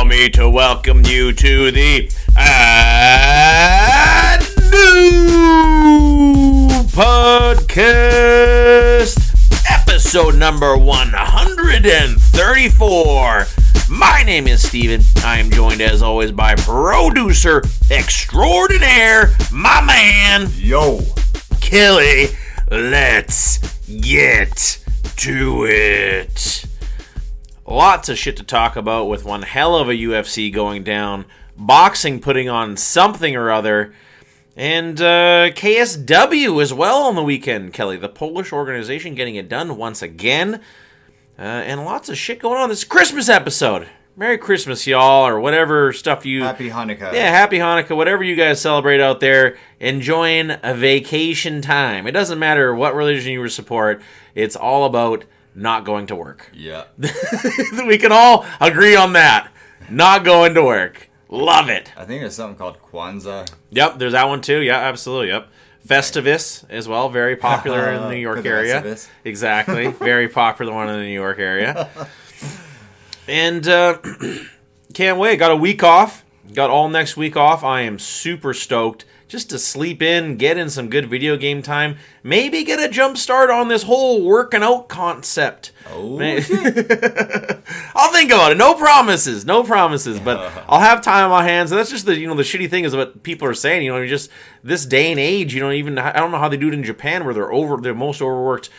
me to welcome you to the new podcast, episode number 134. My name is Steven. I am joined as always by producer extraordinaire, my man, Kelly. Let's get to it. Lots of shit to talk about with one hell of a UFC going down, boxing putting on something or other, and KSW as well on the weekend, Kelly. The Polish organization getting it done once again, and lots of shit going on. This Christmas episode. Merry Christmas, y'all, or whatever stuff you... Happy Hanukkah. Yeah, Happy Hanukkah, whatever you guys celebrate out there, enjoying a vacation time. It doesn't matter what religion you support, it's all about not going to work. Yeah. We can all agree on that. Not going to work. Love it. I think there's something called Kwanzaa. Yep, there's that one too. Yeah, absolutely. Yep. Festivus as well, very popular in the New York area. Exactly. Very popular one in the New York area. And can't wait. Got a week off. Got all next week off. I am super stoked just to sleep in, get in some good video game time, maybe get a jump start on this whole working out concept. Oh, I'll think about it. No promises, but I'll have time on my hands. And that's just the the shitty thing is what people are saying. Just this day and age. I don't know how they do it in Japan where they're most overworked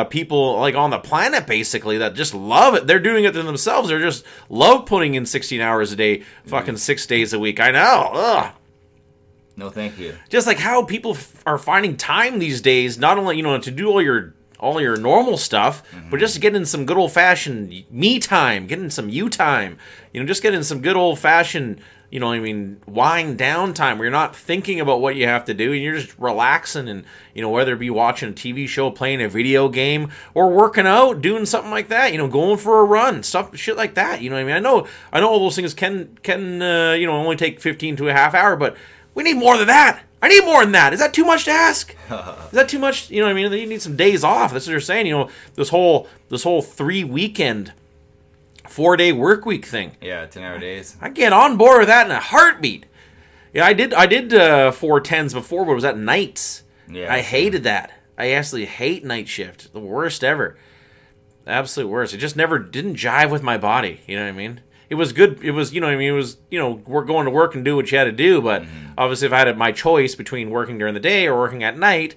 people like on the planet basically that just love it. They're doing it to themselves. They're just love putting in 16 hours a day, fucking 6 days a week. I know. Ugh. No, thank you. Just like how people are finding time these days, not only to do all your normal stuff, but just getting some good old fashioned me time, getting some you time. Just getting some good old fashioned, wind down time where you're not thinking about what you have to do and you're just relaxing and whether it be watching a TV show, playing a video game, or working out, doing something like that. Going for a run, shit like that. I know all those things can only take 15 to a half hour, but we need more than that. I need more than that. Is that too much to ask? Is that too much? You need some days off. That's what they're saying. This whole 3-weekend, 4-day work week thing. Yeah, 10-hour days. I get on board with that in a heartbeat. Yeah, I did 4-10s before, but it was at nights. Yeah, I hated that. I actually hate night shift. The worst ever. Absolute worst. It just never didn't jive with my body. You know what I mean? It was good. It was, we're going to work and do what you had to do. But obviously, if I had my choice between working during the day or working at night,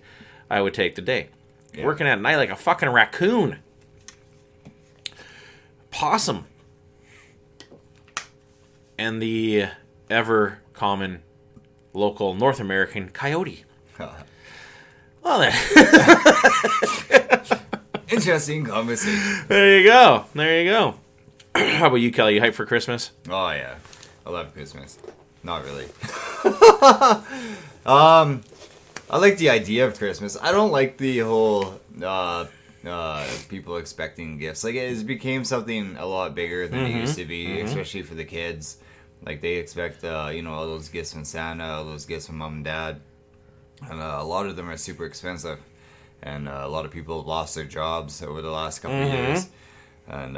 I would take the day. Yeah. Working at night like a fucking raccoon. Possum. And the ever common local North American coyote. Well, then. Interesting conversation. There you go. How about you, Kelly? You hyped for Christmas? Oh, yeah. I love Christmas. Not really. I like the idea of Christmas. I don't like the whole people expecting gifts. Like, it became something a lot bigger than it used to be, especially for the kids. Like, they expect, all those gifts from Santa, all those gifts from mom and dad. And a lot of them are super expensive. And a lot of people have lost their jobs over the last couple of years. And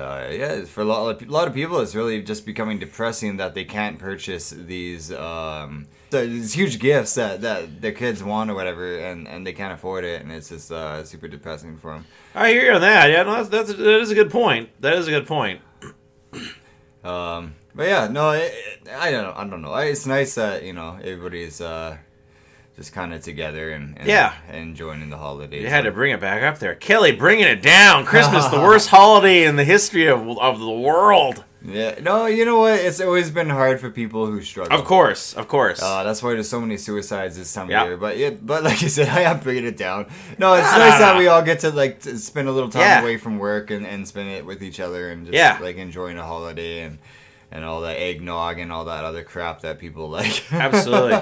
for a lot of people, it's really just becoming depressing that they can't purchase these huge gifts that their kids want or whatever, and they can't afford it, and it's just super depressing for them. I hear you on that. Yeah, no, that is a good point. But yeah, no, I don't know. It's nice that everybody's just kind of together and enjoying the holidays. You had to bring it back up there. Kelly, bringing it down. Christmas, the worst holiday in the history of the world. Yeah. No, you know what? It's always been hard for people who struggle. Of course. That's why there's so many suicides this time of year. But like you said, I am bringing it down. No, it's nice that we all get to to spend a little time away from work and spend it with each other and just enjoying a holiday and all that eggnog and all that other crap that people like. Absolutely.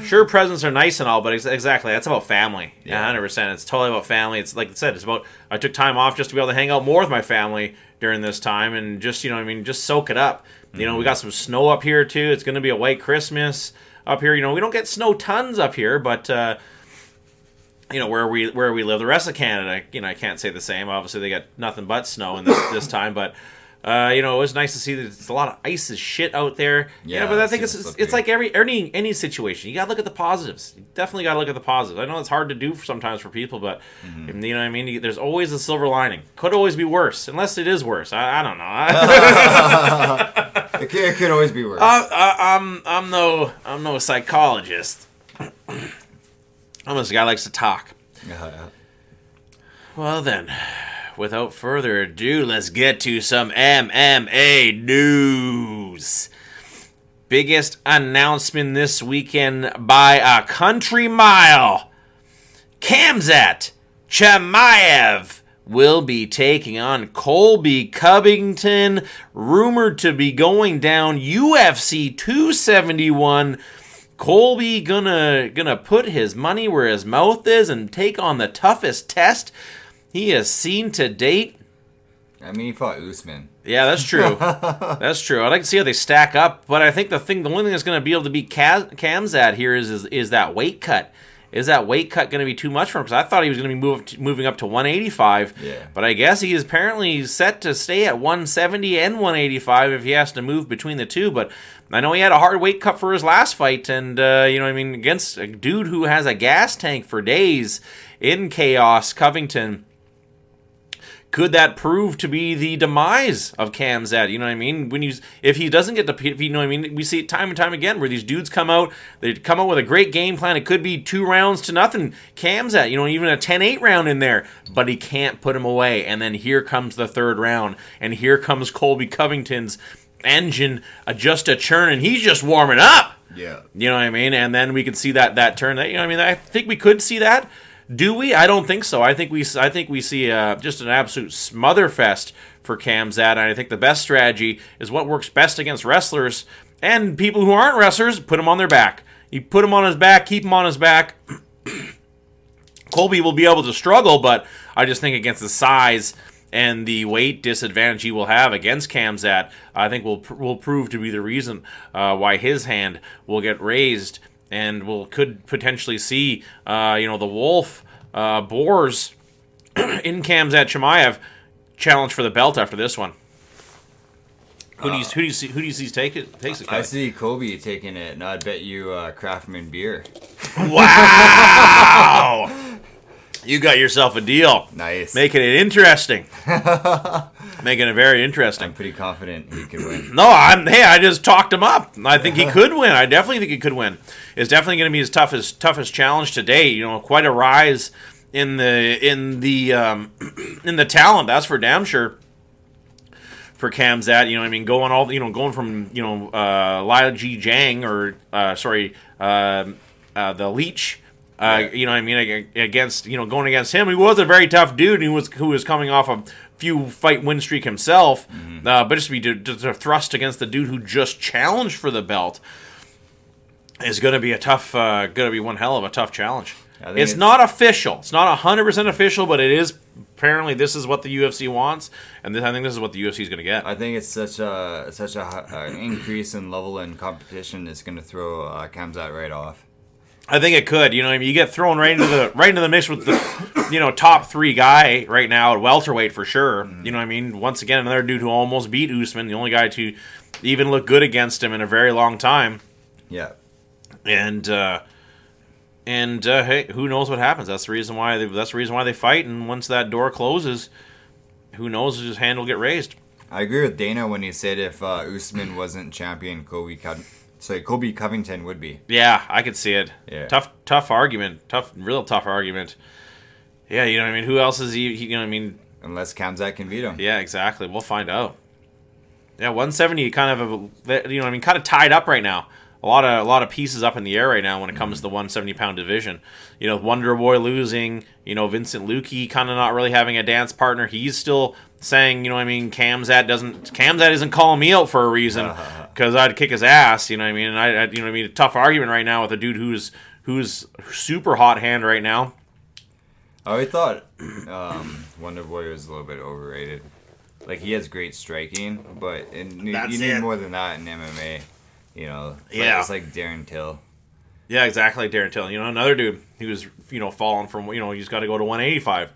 Sure, presents are nice and all, but exactly, that's about family. Yeah, 100%. It's totally about family. It's like I said, it's about, I took time off just to be able to hang out more with my family during this time and just, just soak it up. We got some snow up here too. It's going to be a white Christmas up here. We don't get snow tons up here, but where we live, the rest of Canada, I can't say the same. Obviously, they got nothing but snow in this time, but It was nice to see that it's a lot of ice as shit out there. Yeah, but I think it's like any situation. You gotta look at the positives. You definitely gotta look at the positives. I know it's hard to do sometimes for people, but you know what I mean. There's always a silver lining. Could always be worse, unless it is worse. I don't know. It could always be worse. I'm no psychologist. I'm just a guy who likes to talk. Well then, without further ado, let's get to some MMA news. Biggest announcement this weekend by a country mile. Khamzat Chimaev will be taking on Colby Covington, rumored to be going down UFC 271. Colby gonna put his money where his mouth is and take on the toughest test he has seen to date. I mean, he fought Usman. Yeah, that's true. That's true. I'd like to see how they stack up, but I think the only thing that's going to be able to beat Khamzat here is that weight cut. Is that weight cut going to be too much for him? Because I thought he was going to be moving up to 185. Yeah. But I guess he is apparently set to stay at 170 and 185 if he has to move between the two. But I know he had a hard weight cut for his last fight, and against a dude who has a gas tank for days in Chaos, Covington. Could that prove to be the demise of Khamzat? You know what I mean? If he doesn't get the, you know what I mean? We see it time and time again where these dudes come out with a great game plan. It could be 2-0 Khamzat, even a 10-8 round in there, but he can't put him away. And then here comes the third round, and here comes Colby Covington's engine just a churn, and he's just warming up. Yeah. You know what I mean? And then we can see that turn. I think we could see that. Do we? I don't think so. I think we see just an absolute smotherfest for Khamzat, and I think the best strategy is what works best against wrestlers and people who aren't wrestlers. Put them on their back. You put him on his back, keep him on his back. Colby will be able to struggle, but I just think against the size and the weight disadvantage he will have against Khamzat, I think will prove to be the reason why his hand will get raised. And could potentially see, the Wolf Boars in Khamzat Chimaev challenge for the belt after this one. Who do you see takes it? I see Colby taking it, and I bet you Craftman beer. Wow! You got yourself a deal. Nice. Making it interesting. Making it very interesting. I'm pretty confident he could win. No, I just talked him up. I think he could win. I definitely think he could win. It's definitely going to be his toughest challenge to date. Quite a rise in the talent. That's for damn sure. For Khamzat, going from Lyle G Jang the Leech. Against going against him, he was a very tough dude. Who was coming off a few fight win streak himself, but just to thrust against the dude who just challenged for the belt is going to be one hell of a tough challenge. It's not official. It's not 100% official, but it is. Apparently, this is what the UFC wants, and I think this is what the UFC is going to get. I think it's such an increase in level and competition. It's going to throw Khamzat right off. I think it could. You get thrown right into the mix with the top 3 guy right now at welterweight for sure. Once again, another dude who almost beat Usman, the only guy to even look good against him in a very long time. Yeah. And hey, who knows what happens? That's the reason why they fight. And once that door closes, who knows? His hand will get raised. I agree with Dana when he said if Usman wasn't champion, Colby Covington would be. Yeah, I could see it. Yeah. Tough argument. Real tough argument. Yeah, who else is he Unless Khamzat can beat him. Yeah, exactly. We'll find out. Yeah, 170 kind of tied up right now. A lot of pieces up in the air right now when it comes to the 170-pound division. Wonder Boy losing. Vincent Luque kind of not really having a dance partner. He's still saying, Khamzat isn't calling me out for a reason because I'd kick his ass. And a tough argument right now with a dude who's super hot hand right now. I always thought Wonder Boy was a little bit overrated. Like, he has great striking, but you need more than that in MMA. It's like Darren Till. Yeah, exactly, Darren Till. Another dude who was, falling from, he's got to go to 185.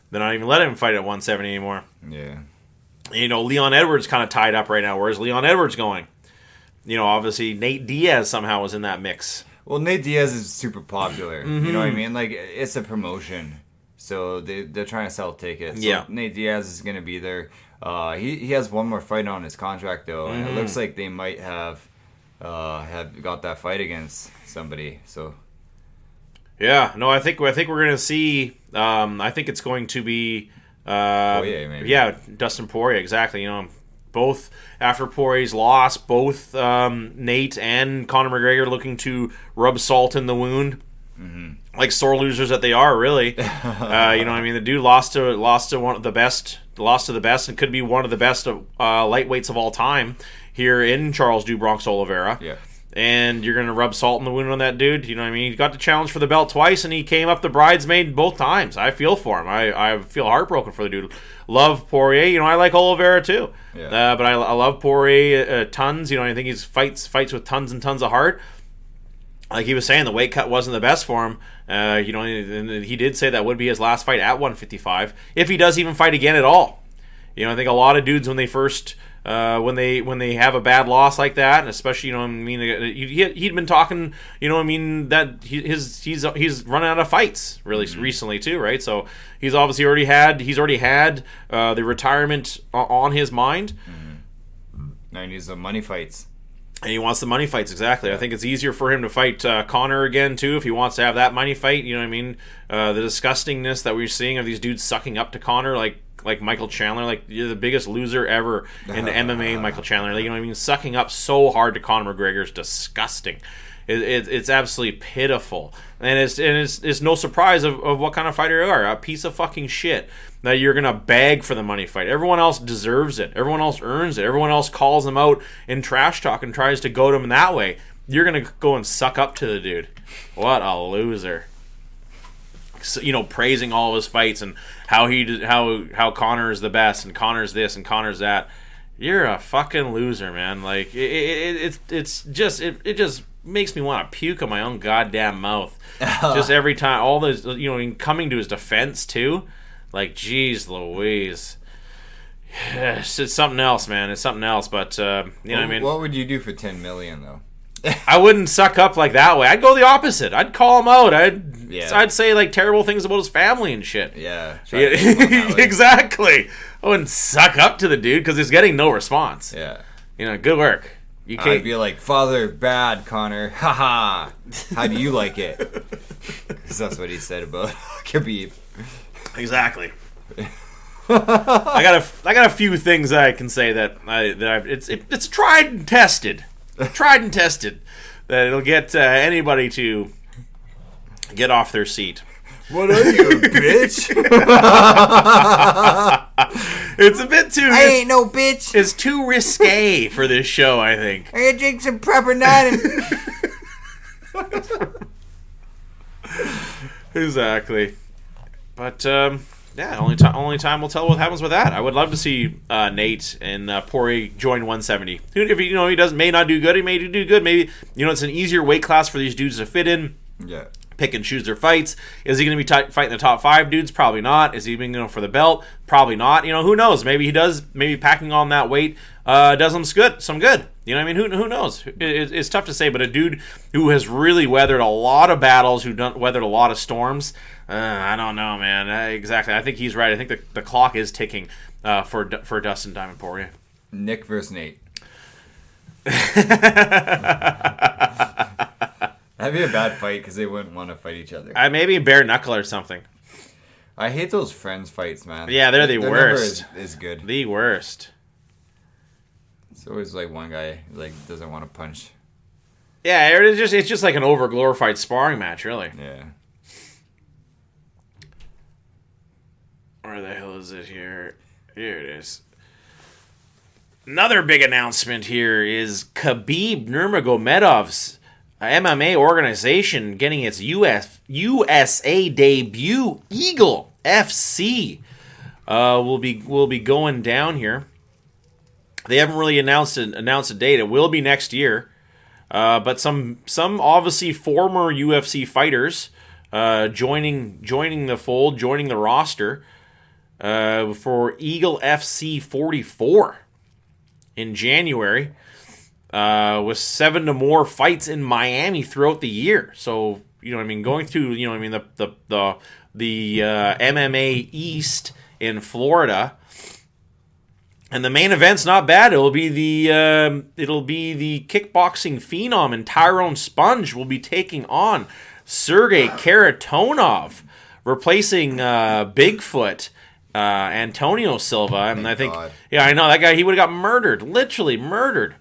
They're not even letting him fight at 170 anymore. Yeah. Leon Edwards kind of tied up right now. Where's Leon Edwards going? Obviously Nate Diaz somehow was in that mix. Well, Nate Diaz is super popular. Mm-hmm. You know what I mean? Like, it's a promotion. So they're trying to sell tickets. So yeah. Nate Diaz is going to be there. He has one more fight on his contract, though. And it looks like they might have got that fight against somebody. So... Yeah, no, I think we're going to see. I think it's going to be Poirier, maybe. Yeah, Dustin Poirier, exactly. Both after Poirier's loss, both Nate and Conor McGregor looking to rub salt in the wound, like sore losers that they are. Really, the dude lost to one of the best, and could be one of the best lightweights of all time here in Charles do Bronx Oliveira. Yeah. And you're going to rub salt in the wound on that dude. You know what I mean? He got the challenge for the belt twice, and he came up the bridesmaid both times. I feel for him. I feel heartbroken for the dude. Love Poirier. I like Oliveira too. Yeah. But I love Poirier tons. I think he fights with tons and tons of heart. Like he was saying, the weight cut wasn't the best for him. And he did say that would be his last fight at 155, if he does even fight again at all. I think a lot of dudes when they first... when they have a bad loss like that, and especially he'd been talking that he's run out of fights really recently too, right? So he's obviously already had the retirement on his mind. Now he needs the money fights. And he wants the money fights, exactly. Yeah. I think it's easier for him to fight Conor again, too, if he wants to have that money fight. You know what I mean? The disgustingness that we're seeing of these dudes sucking up to Conor, like Michael Chandler. Like, you're the biggest loser ever in the MMA, Michael Chandler. Like, you know what I mean? Sucking up so hard to Conor McGregor is disgusting. It's absolutely pitiful. And it's no surprise of what kind of fighter you are. A piece of fucking shit. That you're going to beg for the money fight. Everyone else deserves it. Everyone else earns it. Everyone else calls him out in trash talk and tries to goad him that way. You're going to go and suck up to the dude. What a loser. So, praising all of his fights and how Conor is the best and Conor's this and Conor's that. You're a fucking loser, man. Like it just makes me want to puke on my own goddamn mouth. Just every time, all those coming to his defense too. Like, geez Louise. It's something else, man. It's something else. But you know what I mean. What would you do for $10 million though? I wouldn't suck up like that way. I'd go the opposite. I'd call him out. I'd say like terrible things about his family and shit. Yeah. Exactly. I wouldn't suck up to the dude because he's getting no response. Yeah. Good work. I'd be like, Father, bad, Conor. Haha. How do you like it? Because that's what he said about Khabib. Exactly. I got a few things that I can say it's tried and tested. Tried and tested that it'll get anybody to get off their seat. What are you, a bitch? It's a bit too... I ain't no bitch. It's too risque for this show, I think. I gotta drink some proper night. Exactly. But, only time will tell what happens with that. I would love to see Nate and Poirier join 170. If he may not do good, he may do good. Maybe it's an easier weight class for these dudes to fit in. Yeah. Pick and choose their fights. Is he going to be fighting the top 5 dudes? Probably not. Is he even going for the belt? Probably not. Who knows? Maybe he does. Maybe packing on that weight does him some good. You know what I mean? Who knows? It's tough to say, but a dude who has really weathered a lot of battles, weathered a lot of storms, I don't know, man. Exactly. I think he's right. I think the clock is ticking for Dustin Diamond Poirier. Nick versus Nate. That'd be a bad fight because they wouldn't want to fight each other. Maybe bare knuckle or something. I hate those friends fights, man. Yeah, they're the worst. Never is good. The worst. It's always like one guy doesn't want to punch. Yeah, it's just like an over glorified sparring match, really. Yeah. Where the hell is it here? Here it is. Another big announcement here is Khabib Nurmagomedov's MMA organization getting its USA debut. Eagle FC will be going down here. They haven't really announced a date. It will be next year, but some obviously former UFC fighters joining the fold, joining the roster. for Eagle FC 44 in January, with 7 to more fights in Miami throughout the year. So, going through, the MMA East in Florida. And the main event's not bad. It'll be the kickboxing phenom, and Tyrone Sponge will be taking on Sergey Karatonov, replacing Bigfoot Antonio Silva. And I think, yeah, I know that guy. He would have got murdered, literally murdered.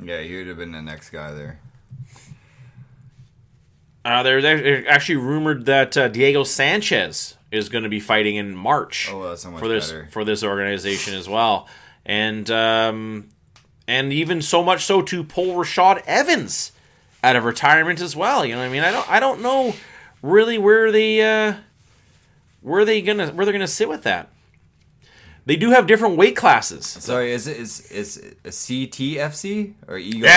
Yeah, he would have been the next guy there. There's actually rumored that Diego Sanchez is going to be fighting in March for this organization as well, and even so much so to pull Rashad Evans out of retirement as well. I don't know really where they're gonna sit with that. They do have different weight classes. Sorry, is a CTFC or Eagle?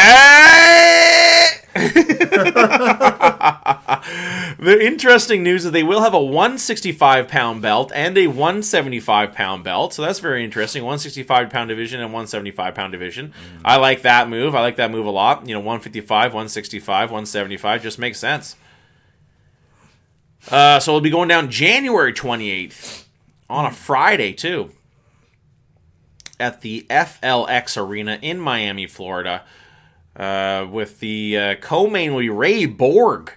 The interesting news is they will have a 165-pound belt and a 175-pound belt. So that's very interesting. 165-pound division and 175-pound division. I like that move. I like that move a lot. 155, 165, 175 just makes sense. So it'll be going down January 28th on a Friday, too, at the FLX Arena in Miami, Florida. With the co-main will be Ray Borg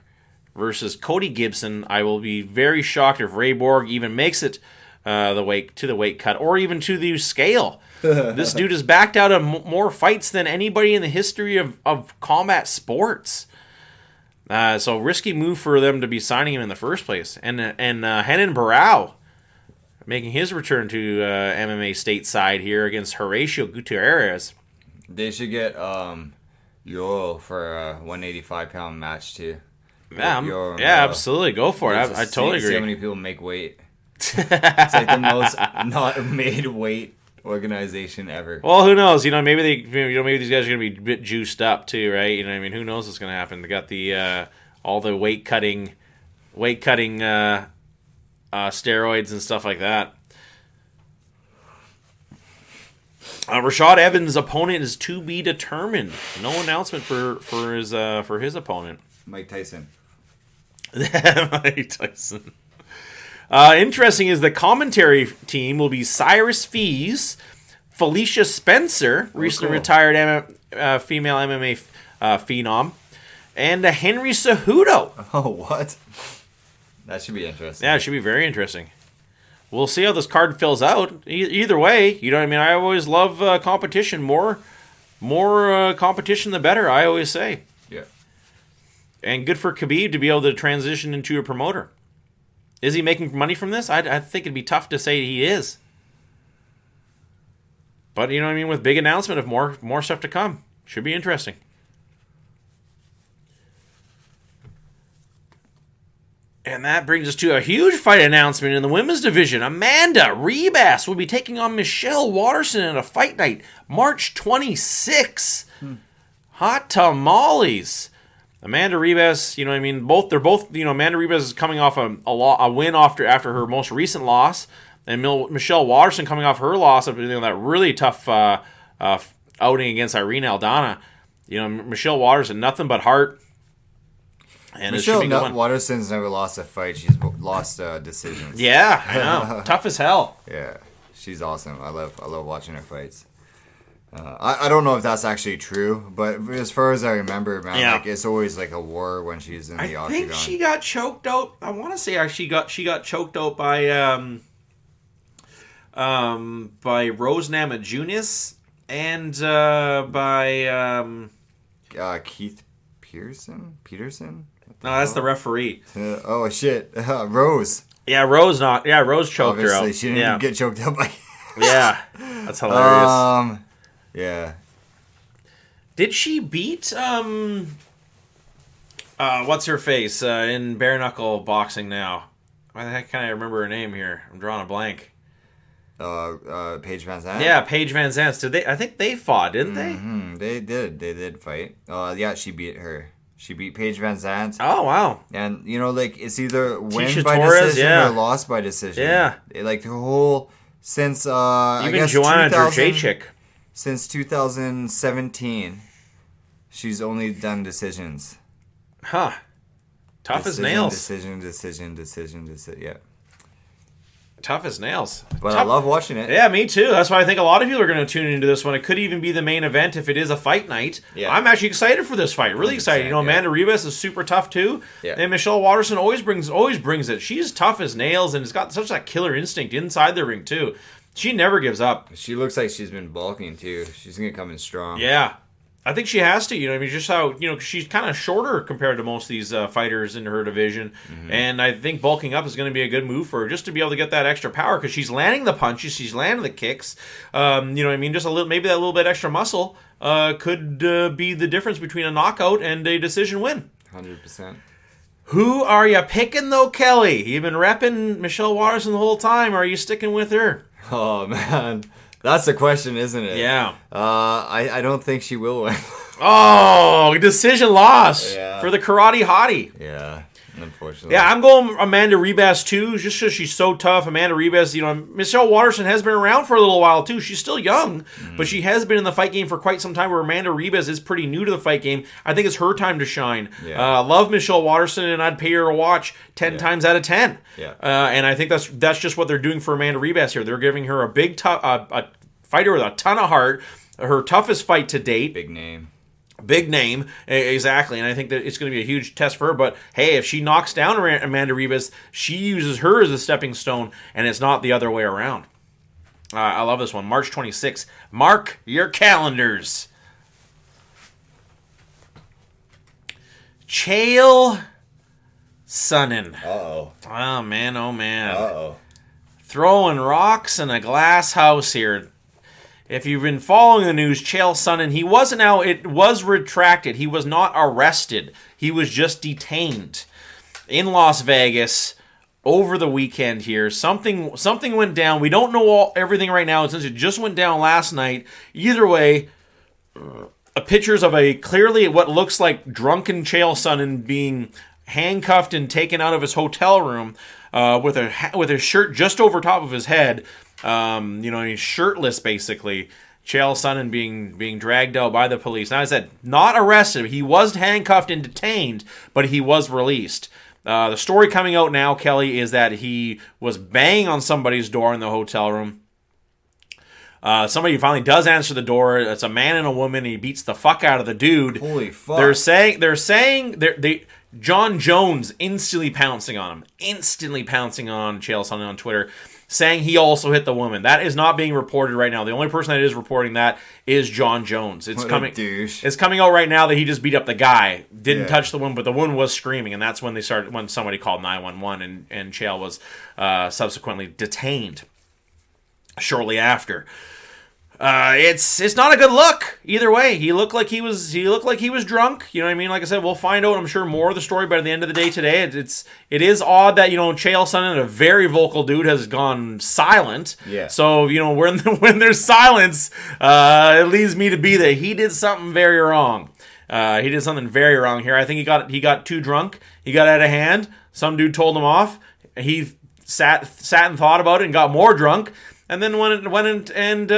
versus Cody Gibson. I will be very shocked if Ray Borg even makes it the weight cut, or even to the scale. This dude has backed out of more fights than anybody in the history of combat sports. So risky move for them to be signing him in the first place. And Renan Barao making his return to MMA stateside here against Horacio Gutierrez. They should get Euro for a 185-pound match too. Yeah, absolutely. Go for it. I totally agree. See how many people make weight. It's like the most not made weight organization ever. Well, who knows? Maybe these guys are going to be a bit juiced up too, right? Who knows what's going to happen? They got the all the weight cutting steroids and stuff like that. Rashad Evans' opponent is to be determined. No announcement for his opponent. Mike Tyson. Mike Tyson. Interesting is the commentary team will be Cyrus Fees, Felicia Spencer, recently retired female MMA phenom, and Henry Cejudo. Oh, what? That should be interesting. Yeah, it should be very interesting. We'll see how this card fills out. Either way, I always love competition. More competition, the better, I always say. Yeah. And good for Khabib to be able to transition into a promoter. Is he making money from this? I think it'd be tough to say he is. But, with big announcement of more stuff to come. Should be interesting. And that brings us to a huge fight announcement in the women's division. Amanda Ribas will be taking on Michelle Watterson in a fight night, March 26. Hot tamales. Amanda Ribas, they're both, Amanda Ribas is coming off a win after her most recent loss, and Michelle Watterson coming off her loss of that really tough outing against Irene Aldana. Michelle Watterson, nothing but heart. And Michelle Watterson's never lost a fight. She's lost decisions. Yeah, I know. Tough as hell. Yeah, she's awesome. I love watching her fights. I don't know if that's actually true, but as far as I remember, man, it's always like a war when she's in the octagon. I think she got choked out. I want to say she got choked out by Rose Namajunas and by Keith Peterson. No, that's the referee. Oh shit, Rose. Yeah, Rose choked her out. She didn't get choked up by. Yeah, that's hilarious. Yeah. Did she beat what's her face in bare knuckle boxing now? Why the heck can't I remember her name here? I'm drawing a blank. Paige Van Zandt? Yeah, Paige Van Zandt. I think they fought, didn't they? Mm-hmm. They did fight. Yeah, she beat her. She beat Paige Van Zandt. Oh, wow. And, it's either win Tisha by Torres, decision or loss by decision. Yeah. Like, the whole... Since, I Even guess, Joanna Jędrzejczyk. Since 2017, she's only done decisions. Huh. Tough as nails. Decision. Yeah. Tough as nails. But I love watching it. Yeah, me too. That's why I think a lot of people are going to tune into this one. It could even be the main event if it is a fight night. Yeah. I'm actually excited for this fight. Really excited. Amanda Ribas is super tough too. Yeah. And Michelle Waterson always brings it. She's tough as nails and has got such that killer instinct inside the ring too. She never gives up. She looks like she's been bulking too. She's going to come in strong. Yeah. I think she has to, just how, she's kind of shorter compared to most of these fighters in her division. Mm-hmm. And I think bulking up is going to be a good move for her just to be able to get that extra power because she's landing the punches, she's landing the kicks. Just maybe that little bit extra muscle could be the difference between a knockout and a decision win. 100%. Who are you picking, though, Kelly? You've been repping Michelle Waterson the whole time. Or are you sticking with her? Oh, man. That's the question, isn't it? Yeah. I don't think she will win. Oh, decision loss for the karate hottie. Yeah, unfortunately. Yeah, I'm going Amanda Ribas too, just because she's so tough. Amanda Ribas, Michelle Waterson has been around for a little while too. She's still young, but she has been in the fight game for quite some time, where Amanda Ribas is pretty new to the fight game. I think it's her time to shine. Yeah. Love Michelle Waterson, and I'd pay her to watch 10 times out of 10. Yeah. And I think that's just what they're doing for Amanda Ribas here. They're giving her a big a fighter with a ton of heart, her toughest fight to date. Big name, exactly, and I think that it's going to be a huge test for her. But hey, if she knocks down Amanda Ribas, she uses her as a stepping stone, and it's not the other way around. I love this one. March 26th. Mark your calendars. Chael Sonnen. Uh-oh. Oh, man, oh, man. Uh-oh. Throwing rocks in a glass house here. If you've been following the news, Chael Sonnen, he wasn't out. It was retracted. He was not arrested. He was just detained in Las Vegas over the weekend here. Something went down. We don't know everything right now since it just went down last night. Either way, pictures of a clearly what looks like drunken Chael Sonnen being handcuffed and taken out of his hotel room with his shirt just over top of his head. He's shirtless basically. Chael Sonnen being dragged out by the police. Now I said not arrested. He was handcuffed and detained, but he was released. The story coming out now, Kelly, is that he was banging on somebody's door in the hotel room. Somebody finally does answer the door. It's a man and a woman. He beats the fuck out of the dude. Holy fuck! They're saying John Jones instantly pouncing on Chael Sonnen on Twitter, saying he also hit the woman. That is not being reported right now. The only person that is reporting that is John Jones. It's coming out right now that he just beat up the guy. Didn't touch the woman, but the woman was screaming, and that's when when somebody called 911, and Chael was subsequently detained shortly after. It's not a good look either way. He looked like he was drunk. You know what I mean? Like I said, we'll find out, I'm sure, more of the story by the end of the day today. It is odd that Chael Sonnen, a very vocal dude, has gone silent. Yeah. So when there's silence, it leads me to be that he did something very wrong. He did something very wrong here. I think he got too drunk. He got out of hand. Some dude told him off. He sat and thought about it and got more drunk. And then went and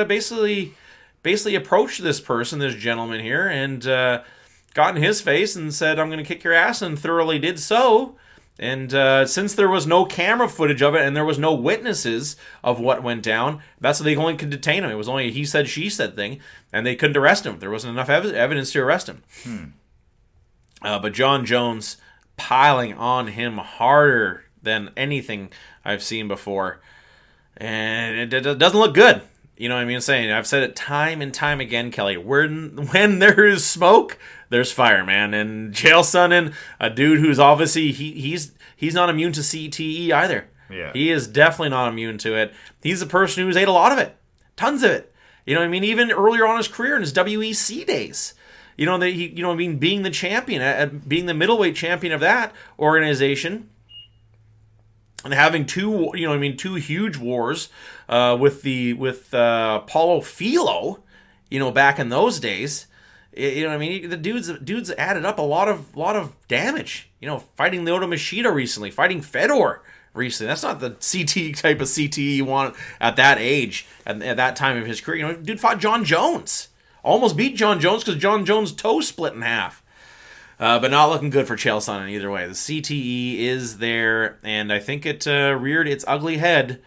basically approached this gentleman here, and got in his face and said, "I'm going to kick your ass," and thoroughly did so. And since there was no camera footage of it and there was no witnesses of what went down, that's what they only could detain him. It was only a he said, she said thing, and they couldn't arrest him. There wasn't enough evidence to arrest him. But John Jones piling on him harder than anything I've seen before, and it doesn't look good. You know what I mean? Saying, I've said it time and time again, Kelly. When there is smoke, there's fire, man. And Chael Sonnen, a dude who's obviously he's not immune to CTE either. Yeah, he is definitely not immune to it. He's a person who's ate a lot of it, tons of it. You know what I mean? Even earlier on in his career, in his WEC days. Being the champion, being the middleweight champion of that organization. And having two huge wars with Paulo Filho, back in those days, You know what I mean? The dude's added up a lot of damage. You know, fighting Lyoto Machida recently, fighting Fedor recently. That's not the CT type of CT you want at that age, at that time of his career. You know, dude fought John Jones. Almost beat John Jones because John Jones' toe split in half. But not looking good for Chael Sonnen either way. The CTE is there, and I think it reared its ugly head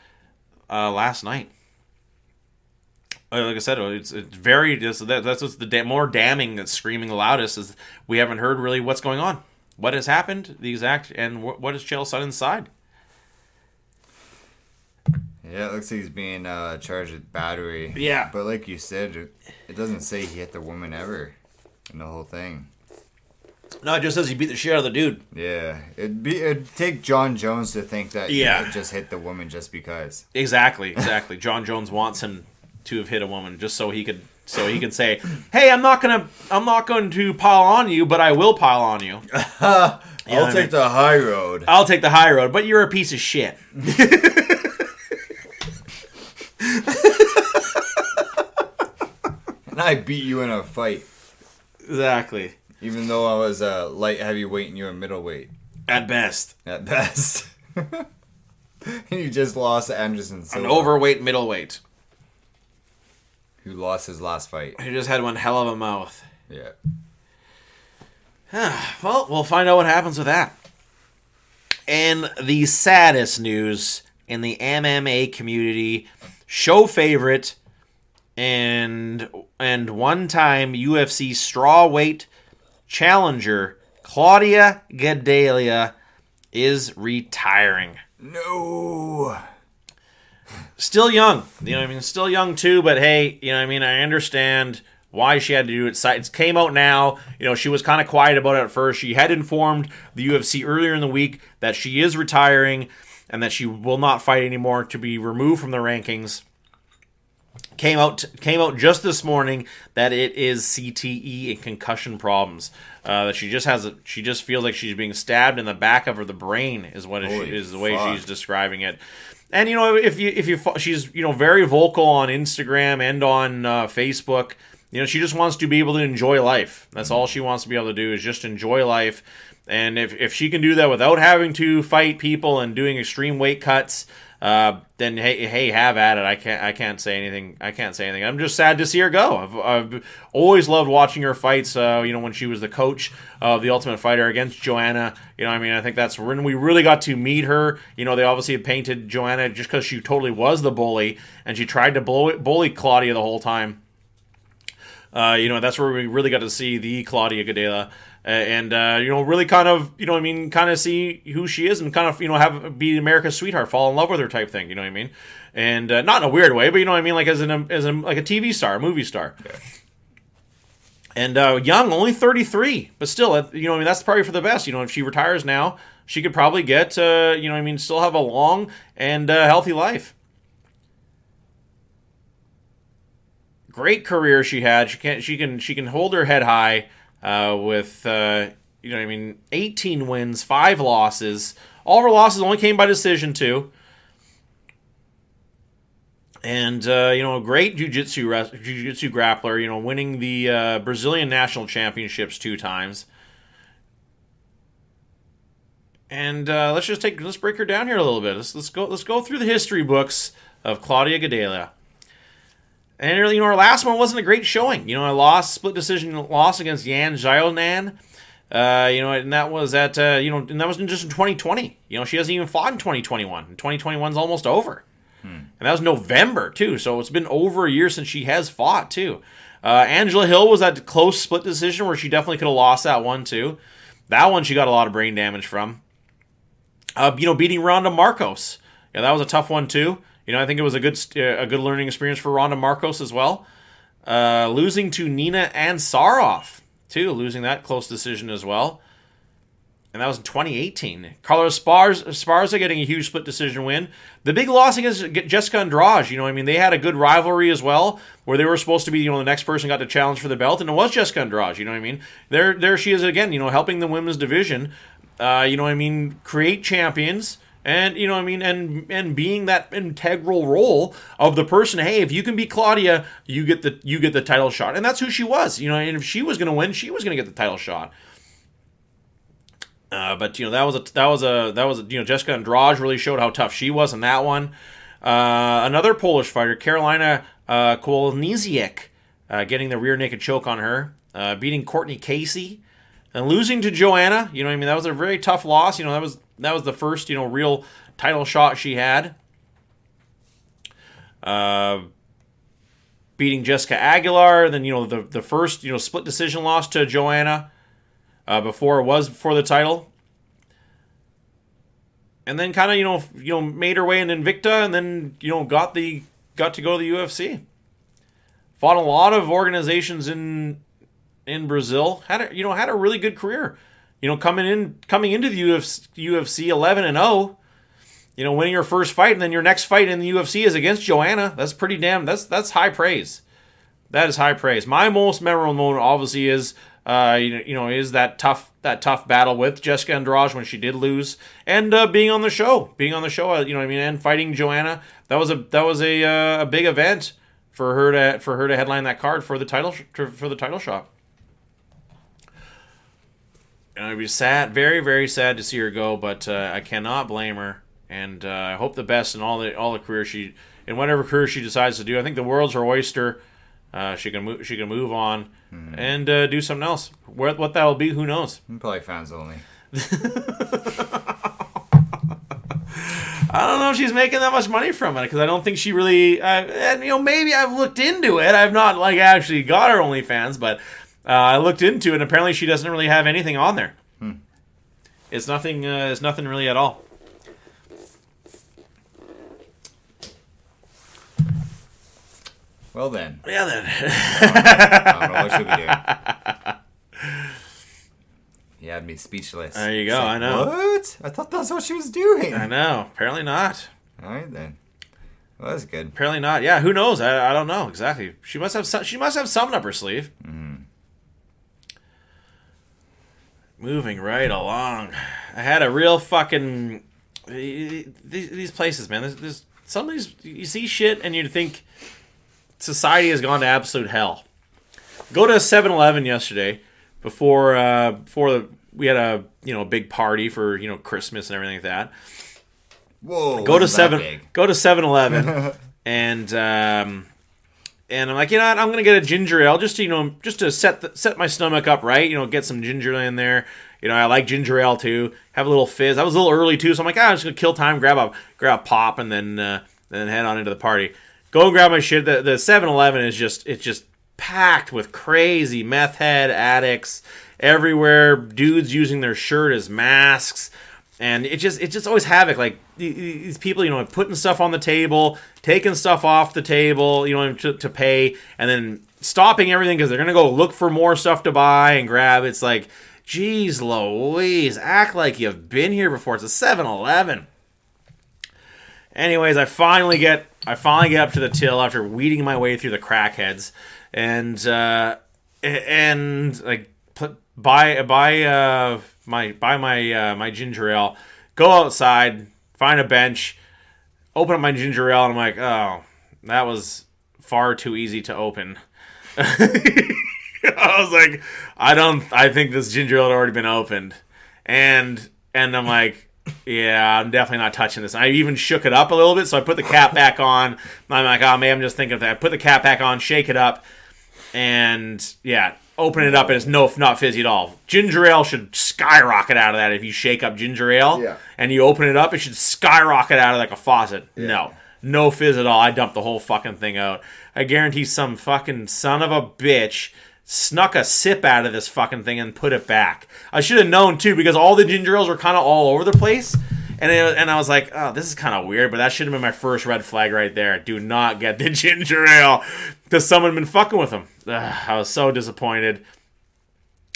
last night. Like I said, it's very. That's what's the more damning, that's screaming the loudest, is we haven't heard really what's going on, what has happened, the exact, and what is Chael Sonnen's side. Yeah, it looks like he's being charged with battery. Yeah, but like you said, it doesn't say he hit the woman ever in the whole thing. No, it just says he beat the shit out of the dude. Yeah, it'd take John Jones to think that he just hit the woman just because. Exactly. John Jones wants him to have hit a woman just so he can say, "Hey, I'm not going to pile on you, but I will pile on you." I'll take the high road. I'll take the high road, but you're a piece of shit. And I beat you in a fight. Exactly. Even though I was a light heavyweight and you're a middleweight. At best. And you just lost to Anderson Silva. An overweight middleweight. Who lost his last fight. He just had one hell of a mouth. Yeah. Well, we'll find out what happens with that. And the saddest news in the MMA community, show favorite and one-time UFC strawweight challenger Claudia Gadelha is retiring. No. Still young, you know what I mean? Still young too, but hey, you know what I mean? I understand why she had to do it. It came out now. You know, she was kind of quiet about it at first. She had informed the UFC earlier in the week that she is retiring and that she will not fight anymore, to be removed from the rankings. Came out just this morning that it is CTE and concussion problems. That she just feels like she's being stabbed in the back of the brain is what is the way she's describing it. And you know, if you she's very vocal on Instagram and on Facebook. You know, she just wants to be able to enjoy life. That's all she wants to be able to do, is just enjoy life. And if she can do that without having to fight people and doing extreme weight cuts, then hey, have at it. I can't say anything. I'm just sad to see her go. I've always loved watching her fights. When she was the coach of the Ultimate Fighter against Joanna. You know, I mean, I think that's when we really got to meet her. You know, they obviously had painted Joanna just because she totally was the bully, and she tried to bully Claudia the whole time. That's where we really got to see the Claudia Gadelha. Really kind of see who she is and kind of, be America's sweetheart, fall in love with her type thing, you know what I mean? And not in a weird way, but you know what I mean, like as like a TV star, a movie star. Yeah. And young, only 33, but still, that's probably for the best. You know, if she retires now, she could probably get, still have a long and healthy life. Great career she had. She can hold her head high with 18 wins, 5 losses. All of her losses only came by decision too. And a great jiu-jitsu grappler. Winning the Brazilian national championships 2 times. And let's break her down here a little bit. Let's go through the history books of Claudia Gadelha. And her last one wasn't a great showing. A split decision loss against Yan Xiaonan. And that was and that was just in 2020. She hasn't even fought in 2021. And 2021's almost over. And that was November too. So it's been over a year since she has fought too. Angela Hill was that close split decision where she definitely could have lost that one too. That one she got a lot of brain damage from. Beating Ronda Marcos. Yeah, that was a tough one too. I think it was a good learning experience for Ronda Marcos as well. Losing to Nina Ansarov, too. Losing that close decision as well. And that was in 2018. Carla Esparza getting a huge split decision win. The big loss against Jessica Andrade. They had a good rivalry as well, where they were supposed to be, the next person got to challenge for the belt, and it was Jessica Andrade, There she is again, helping the women's division, create champions. And, you know what I mean? And being that integral role of the person, hey, if you can beat Claudia, you get the title shot. And that's who she was. You know, and if she was going to win, she was going to get the title shot. But, you know, that was you know, Jessica Andrade really showed how tough she was in that one. Another Polish fighter, Karolina Kowalniak, getting the rear naked choke on her, beating Courtney Casey, and losing to Joanna. You know what I mean? That was a very tough loss. You know, that was the first, you know, real title shot she had. Beating Jessica Aguilar, then, you know, the first, you know, split decision loss to Joanna before it was for the title. And then kind of, you know, made her way in Invicta, and then, you know, got to go to the UFC. Fought a lot of organizations in Brazil. Had a really good career. You know, coming into the UFC 11-0. You know, winning your first fight, and then your next fight in the UFC is against Joanna. That's pretty damn. That's high praise. That is high praise. My most memorable moment, obviously, is is that tough battle with Jessica Andrade when she did lose, and being on the show, you know what I mean, and fighting Joanna. That was a big event for her to headline that card for the title shot. And I'd be sad, very very sad to see her go, but I cannot blame her, and I hope the best in all the career in whatever career she decides to do. I think the world's her oyster. She can move on and do something else. What that'll be, who knows? Probably fans only. I don't know if she's making that much money from it, because I don't think she really. And, you know, maybe I've looked into it. I've not like actually got her OnlyFans, but I looked into it, and apparently she doesn't really have anything on there. It's nothing. It's nothing really at all. Well then. Yeah then. I don't know what she'll be doing. You had me speechless. There you go, like, I know. What? I thought that's what she was doing. I know. Apparently not. Alright then. Well, that's good. Apparently not. Yeah, who knows? I don't know exactly. She must have something up her sleeve. Moving right along. I had a real fucking these places, man. There's some of these, you see shit and you think society has gone to absolute hell. Go to 7-Eleven yesterday before we had a big party for Christmas and everything like that. Whoa! Go to 7-Eleven and I'm like, I'm gonna get a ginger ale just to set my stomach up right. Get some ginger in there. I like ginger ale too. Have a little fizz. I was a little early too, so I'm like, I'm just gonna kill time, grab a pop, and then head on into the party. Go and grab my shit. The 7-Eleven is just packed with crazy meth head addicts everywhere. Dudes using their shirt as masks, and it just always havoc. Like these people, putting stuff on the table, taking stuff off the table, to pay, and then stopping everything because they're gonna go look for more stuff to buy and grab. It's like, geez Louise, act like you've been here before. It's a 7-Eleven. Anyways, I finally get up to the till after weeding my way through the crackheads, and like buy my ginger ale, go outside, find a bench, open up my ginger ale, and I'm like, oh, that was far too easy to open. I was like, I think this ginger ale had already been opened, and I'm like, yeah, I'm definitely not touching this. I even shook it up a little bit, so I put the cap back on. I'm like, oh, maybe I'm just thinking of that. I put the cap back on, shake it up, and yeah, open it up, and it's not fizzy at all. Ginger ale should skyrocket out of that if you shake up ginger ale, and you open it up, it should skyrocket out of like a faucet. Yeah. No fizz at all. I dumped the whole fucking thing out. I guarantee some fucking son of a bitch snuck a sip out of this fucking thing and put it back. I should have known too, because all the ginger ales were kind of all over the place, and I was like, oh, this is kind of weird, but that should have been my first red flag right there. Do not get the ginger ale, because someone had been fucking with them. I was so disappointed.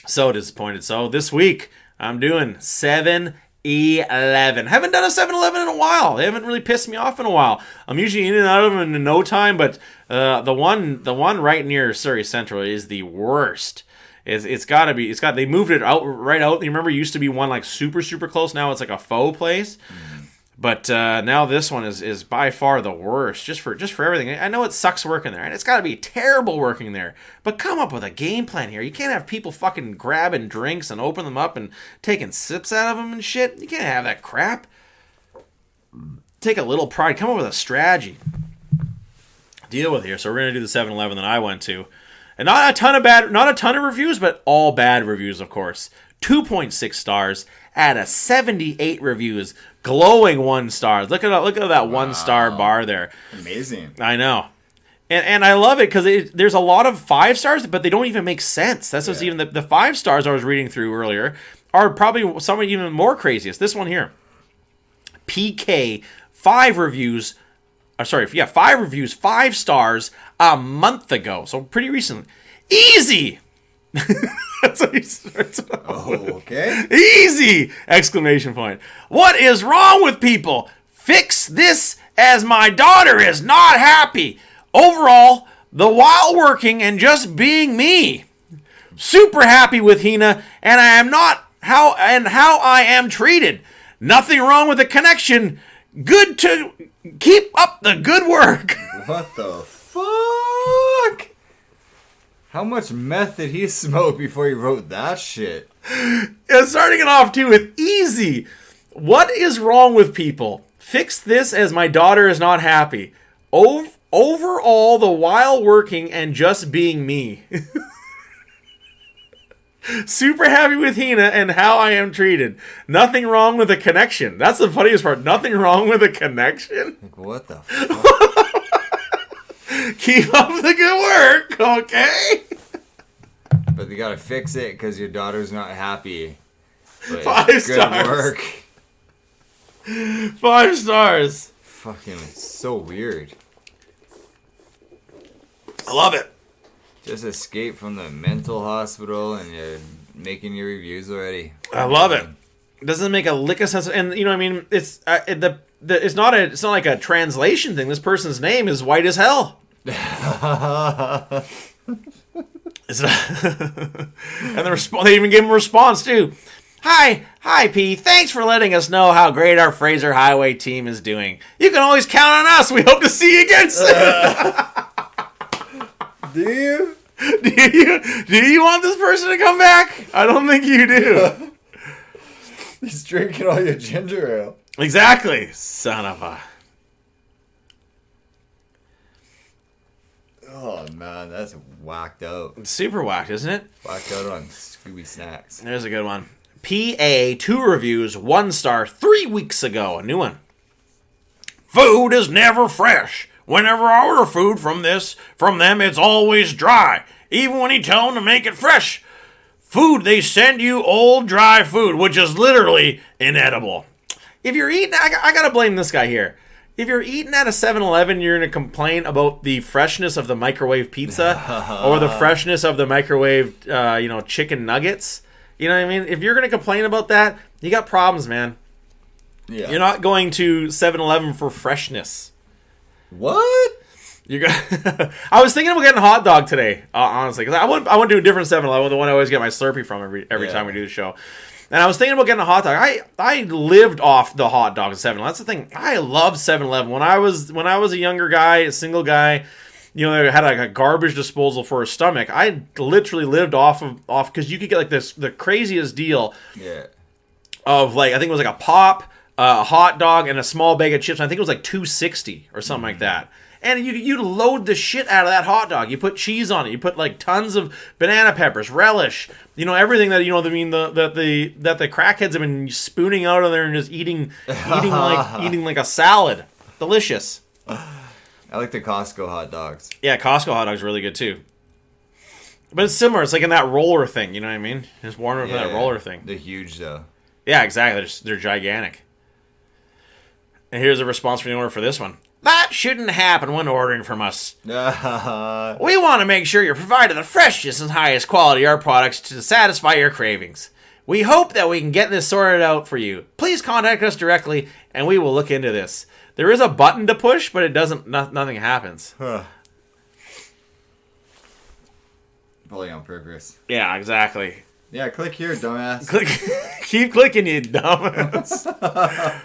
So this week I'm doing 7-Eleven. Haven't done a 7-Eleven in a while. They haven't really pissed me off in a while. I'm usually in and out of them in no time, but the one right near Surrey Central is the worst. They moved it right out. You remember, it used to be one like super super close. Now it's like a faux place. But now this one is by far the worst, just for everything. I know it sucks working there, and it's got to be terrible working there. But come up with a game plan here. You can't have people fucking grabbing drinks and open them up and taking sips out of them and shit. You can't have that crap. Take a little pride. Come up with a strategy. Deal with here. So we're gonna do the 7-Eleven that I went to, and not a ton of reviews, but all bad reviews, of course. 2.6 stars out of 78 reviews. Glowing 1 star. Look at that 1-star bar there. Amazing. I know. And I love it because there's a lot of 5 stars, but they don't even make sense. That's what's even the 5 stars I was reading through earlier are probably some even more craziest. This one here. PK 5 reviews. 5 reviews, 5 stars a month ago. So pretty recently. Easy. That's how he starts. Okay. Easy! Exclamation point. What is wrong with people? Fix this as my daughter is not happy. Overall, while working and just being me. Super happy with Hina, and I am not how I am treated. Nothing wrong with the connection. Good to keep up the good work. What the fuck? How much meth did he smoke before he wrote that shit? Starting it off, too, with easy. What is wrong with people? Fix this as my daughter is not happy. Overall, while working and just being me. Super happy with Hina and how I am treated. Nothing wrong with the connection. That's the funniest part. Nothing wrong with the connection? Like, what the fuck? Keep up the good work, okay? But you gotta fix it because your daughter's not happy. But 5 good stars. Work. 5 stars. Fucking, it's so weird. I love it. Just escape from the mental hospital and you're making your reviews already. I love it. It doesn't make a lick of sense. And, you know what I mean? It's it's not like a translation thing. This person's name is white as hell. It's not and they even gave him a response, too. Hi, P. Thanks for letting us know how great our Fraser Highway team is doing. You can always count on us. We hope to see you again soon. Do you? Do you want this person to come back? I don't think you do. He's drinking all your ginger ale. Exactly. Son of a... Oh, man, that's whacked out. Super whacked, isn't it? Whacked out on Scooby Snacks. There's a good one. PA, 2 reviews, 1 star, 3 weeks ago. A new one. Food is never fresh. Whenever I order food from them, it's always dry. Even when you tell them to make it fresh. Food, they send you old, dry food, which is literally inedible. If you're eating, I gotta blame this guy here. If you're eating at a 7-Eleven, you're going to complain about the freshness of the microwave pizza or the freshness of the microwave, chicken nuggets. You know what I mean? If you're going to complain about that, you got problems, man. Yeah. You're not going to 7-Eleven for freshness. What? I was thinking about getting a hot dog today, honestly, because I went to a different 7-Eleven, the one I always get my Slurpee from every time we do the show. And I was thinking about getting a hot dog. I lived off the hot dogs at 7-Eleven. That's the thing. I love 7-Eleven. When I was a younger guy, a single guy, they had like a garbage disposal for a stomach. I literally lived off because you could get like the craziest deal. Yeah. Of like, I think it was like a pop, a hot dog, and a small bag of chips. I think it was like $2.60 or something like that. And you load the shit out of that hot dog. You put cheese on it. You put like tons of banana peppers, relish, everything that that the crackheads have been spooning out of there and just eating like a salad. Delicious. I like the Costco hot dogs. Yeah, Costco hot dogs are really good too. But it's similar. It's like in that roller thing. You know what I mean? Just warm up in that roller thing. They're huge though. Yeah, exactly. They're gigantic. And here's a response from the owner for this one. That shouldn't happen when ordering from us. We want to make sure you're provided the freshest and highest quality of our products to satisfy your cravings. We hope that we can get this sorted out for you. Please contact us directly, and we will look into this. There is a button to push, but it doesn't. Nothing happens. Probably on purpose. Yeah, exactly. Yeah, click here, dumbass. Keep clicking, you dumbass.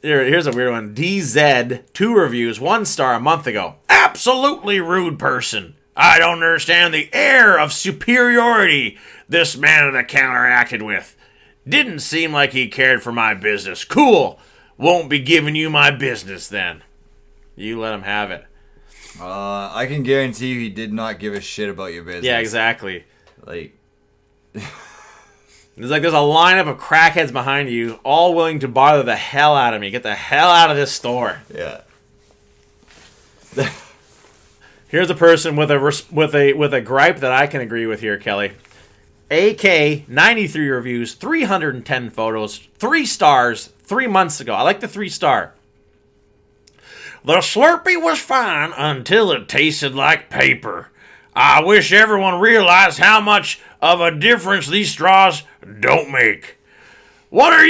Here's a weird one. DZ, 2 reviews, 1 star a month ago. Absolutely rude person. I don't understand the air of superiority this man at the counter acted with. Didn't seem like he cared for my business. Cool. Won't be giving you my business then. You let him have it. I can guarantee you he did not give a shit about your business. Yeah, exactly. Like... There's a lineup of crackheads behind you, all willing to bother the hell out of me. Get the hell out of this store. Yeah. Here's a person with a gripe that I can agree with here, Kelly. AK, 93 reviews, 310 photos, 3 stars, 3 months ago. I like the 3-star. The Slurpee was fine until it tasted like paper. I wish everyone realized how much of a difference these straws don't make. What are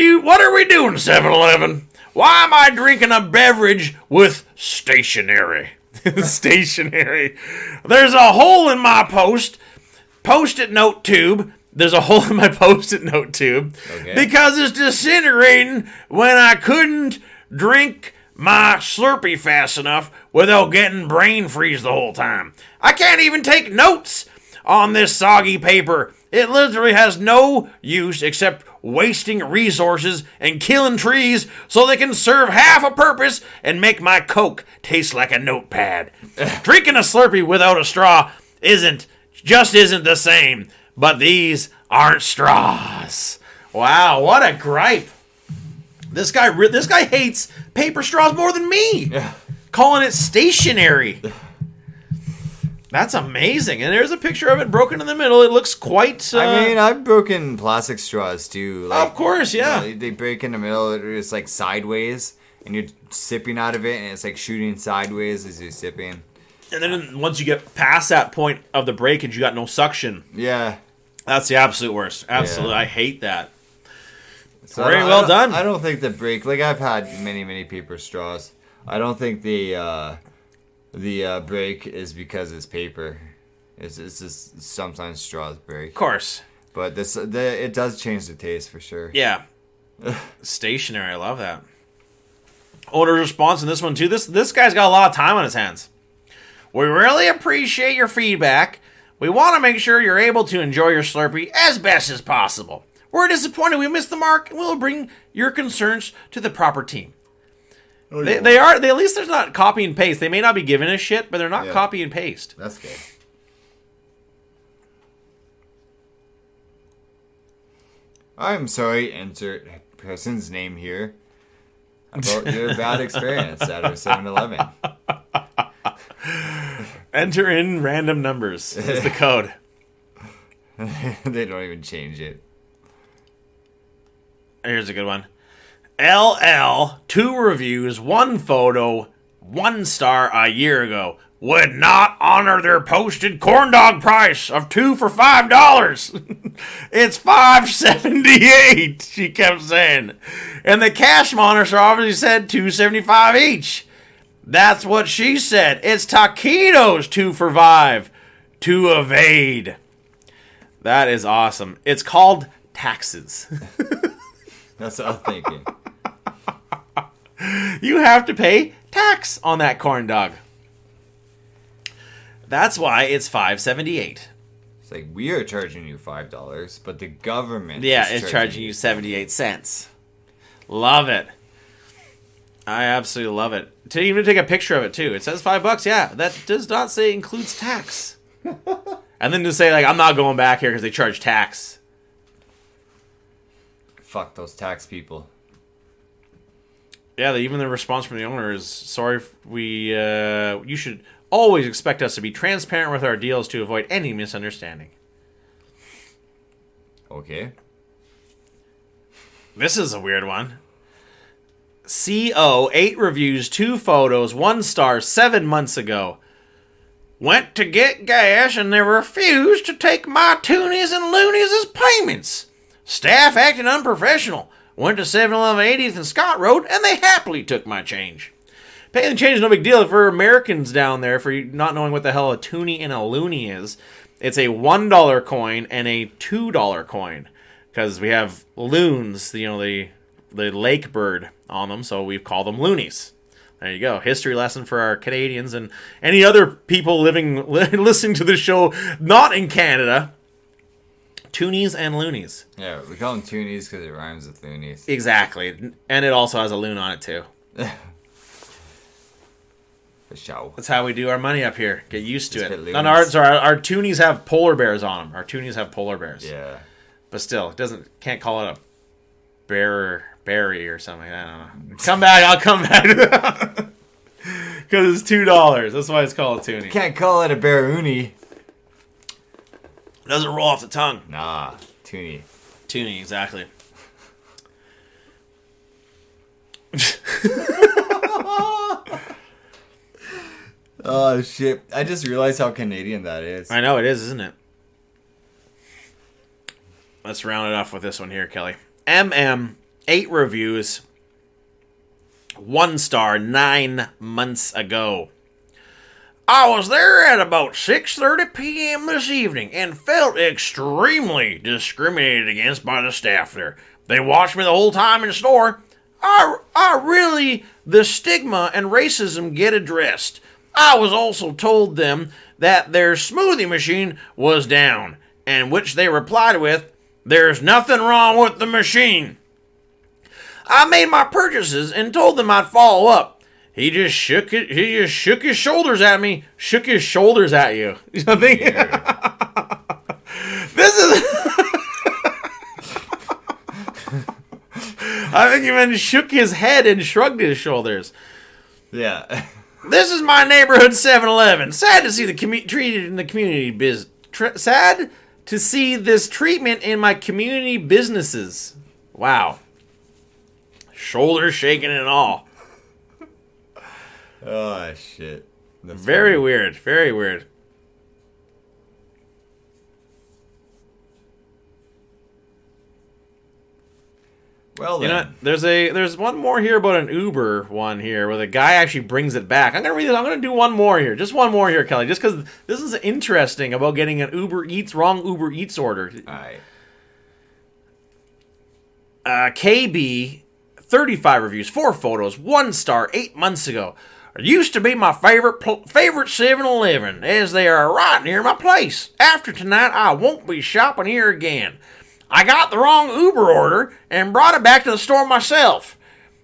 we doing, 7-Eleven? Why am I drinking a beverage with stationery? Stationery. There's a hole in my post-it note tube. There's a hole in my post-it note tube. Okay. Because it's disintegrating when I couldn't drink my Slurpee fast enough without getting brain freeze the whole time. I can't even take notes on this soggy paper. It literally has no use except wasting resources and killing trees so they can serve half a purpose and make my Coke taste like a notepad. Drinking a Slurpee without a straw isn't the same, but these aren't straws. Wow, what a gripe. This guy hates paper straws more than me. Calling it stationary. That's amazing. And there's a picture of it broken in the middle. It looks quite... I mean, I've broken plastic straws, too. Like, of course, yeah. You know, they break in the middle. It's like sideways. And you're sipping out of it. And it's like shooting sideways as you're sipping. And then once you get past that point of the breakage, you got no suction. Yeah. That's the absolute worst. Absolutely. Yeah. I hate that. So very well done. I don't think the break... Like, I've had many, many paper straws. I don't think the break is because it's paper. It's just sometimes straws break. Of course. But it does change the taste for sure. Yeah. Stationary. I love that. Owner's response in this one, too. This guy's got a lot of time on his hands. We really appreciate your feedback. We want to make sure you're able to enjoy your Slurpee as best as possible. We're disappointed we missed the mark, and we'll bring your concerns to the proper team. Oh, yeah. They at least there's not copy and paste. They may not be giving a shit, but they're not copy and paste. That's good. I'm sorry, insert person's name here, about your bad experience at our 7-Eleven. Enter in random numbers. That's the code. They don't even change it. Here's a good one. LL, 2 reviews, 1 photo, 1 star a year ago. Would not honor their posted corn dog price of 2 for $5. It's $5.78, she kept saying. And the cash monitor obviously said $2.75 each. That's what she said. It's taquitos 2 for $5 to evade. That is awesome. It's called taxes. That's what I'm thinking. You have to pay tax on that corn dog. That's why it's $5.78. It's like, we are charging you $5, but the government is charging you 78 cents. Love it. I absolutely love it. To even take a picture of it, too. It says $5, yeah. That does not say includes tax. And then to say, like, I'm not going back here because they charge tax. Fuck those tax people. Yeah, even the response from the owner is, sorry, you should always expect us to be transparent with our deals to avoid any misunderstanding. Okay. This is a weird one. CO, 8 reviews, 2 photos, 1 star, 7 months ago. Went to get gas and they refused to take my toonies and loonies as payments. Staff acted unprofessional. Went to 7-Eleven 80th and Scott Road, and they happily took my change. Paying the change is no big deal for Americans down there, for you not knowing what the hell a toonie and a loony is. It's a $1 coin and a $2 coin. Because we have loons, the lake bird on them, so we call them loonies. There you go. History lesson for our Canadians and any other people listening to the show not in Canada. Toonies and loonies. Yeah, we call them toonies because it rhymes with loonies. Exactly. And it also has a loon on it, too. For sure. That's how we do our money up here. Get used to it. And our toonies have polar bears on them. Our toonies have polar bears. Yeah. But still, can't call it a berry or something. I don't know. Come back. I'll come back. Because it's $2. That's why it's called a toonie. Can't call it a baroonie. Doesn't roll off the tongue. Nah, toonie. Toonie, exactly. Oh, shit. I just realized how Canadian that is. I know it is, isn't it? Let's round it off with this one here, Kelly. 8 reviews. 1 star 9 months ago. I was there at about 6:30 p.m. this evening and felt extremely discriminated against by the staff there. They watched me the whole time in the store. The stigma and racism get addressed. I was also told them that their smoothie machine was down, and which they replied with, "There's nothing wrong with the machine." I made my purchases and told them I'd follow up. He just shook his shoulders at me. Shook his shoulders at you. You know what I think? This is. I think he meant shook his head and shrugged his shoulders. Yeah. This is my neighborhood 7-Eleven. Sad to see the treated in the community sad to see this treatment in my community businesses. Wow. Shoulders shaking and all. Oh, shit. That's very funny. Weird. Very weird. Well, then. You know, there's one more here about an Uber one here where the guy actually brings it back. I'm going to read this. I'm going to do one more here. Just one more here, Kelly. Just because this is interesting about getting an wrong Uber Eats order. All right. KB, 35 reviews, 4 photos, 1 star, 8 months ago. It used to be my favorite 7-Eleven, as they are right near my place. After tonight, I won't be shopping here again. I got the wrong Uber order and brought it back to the store myself.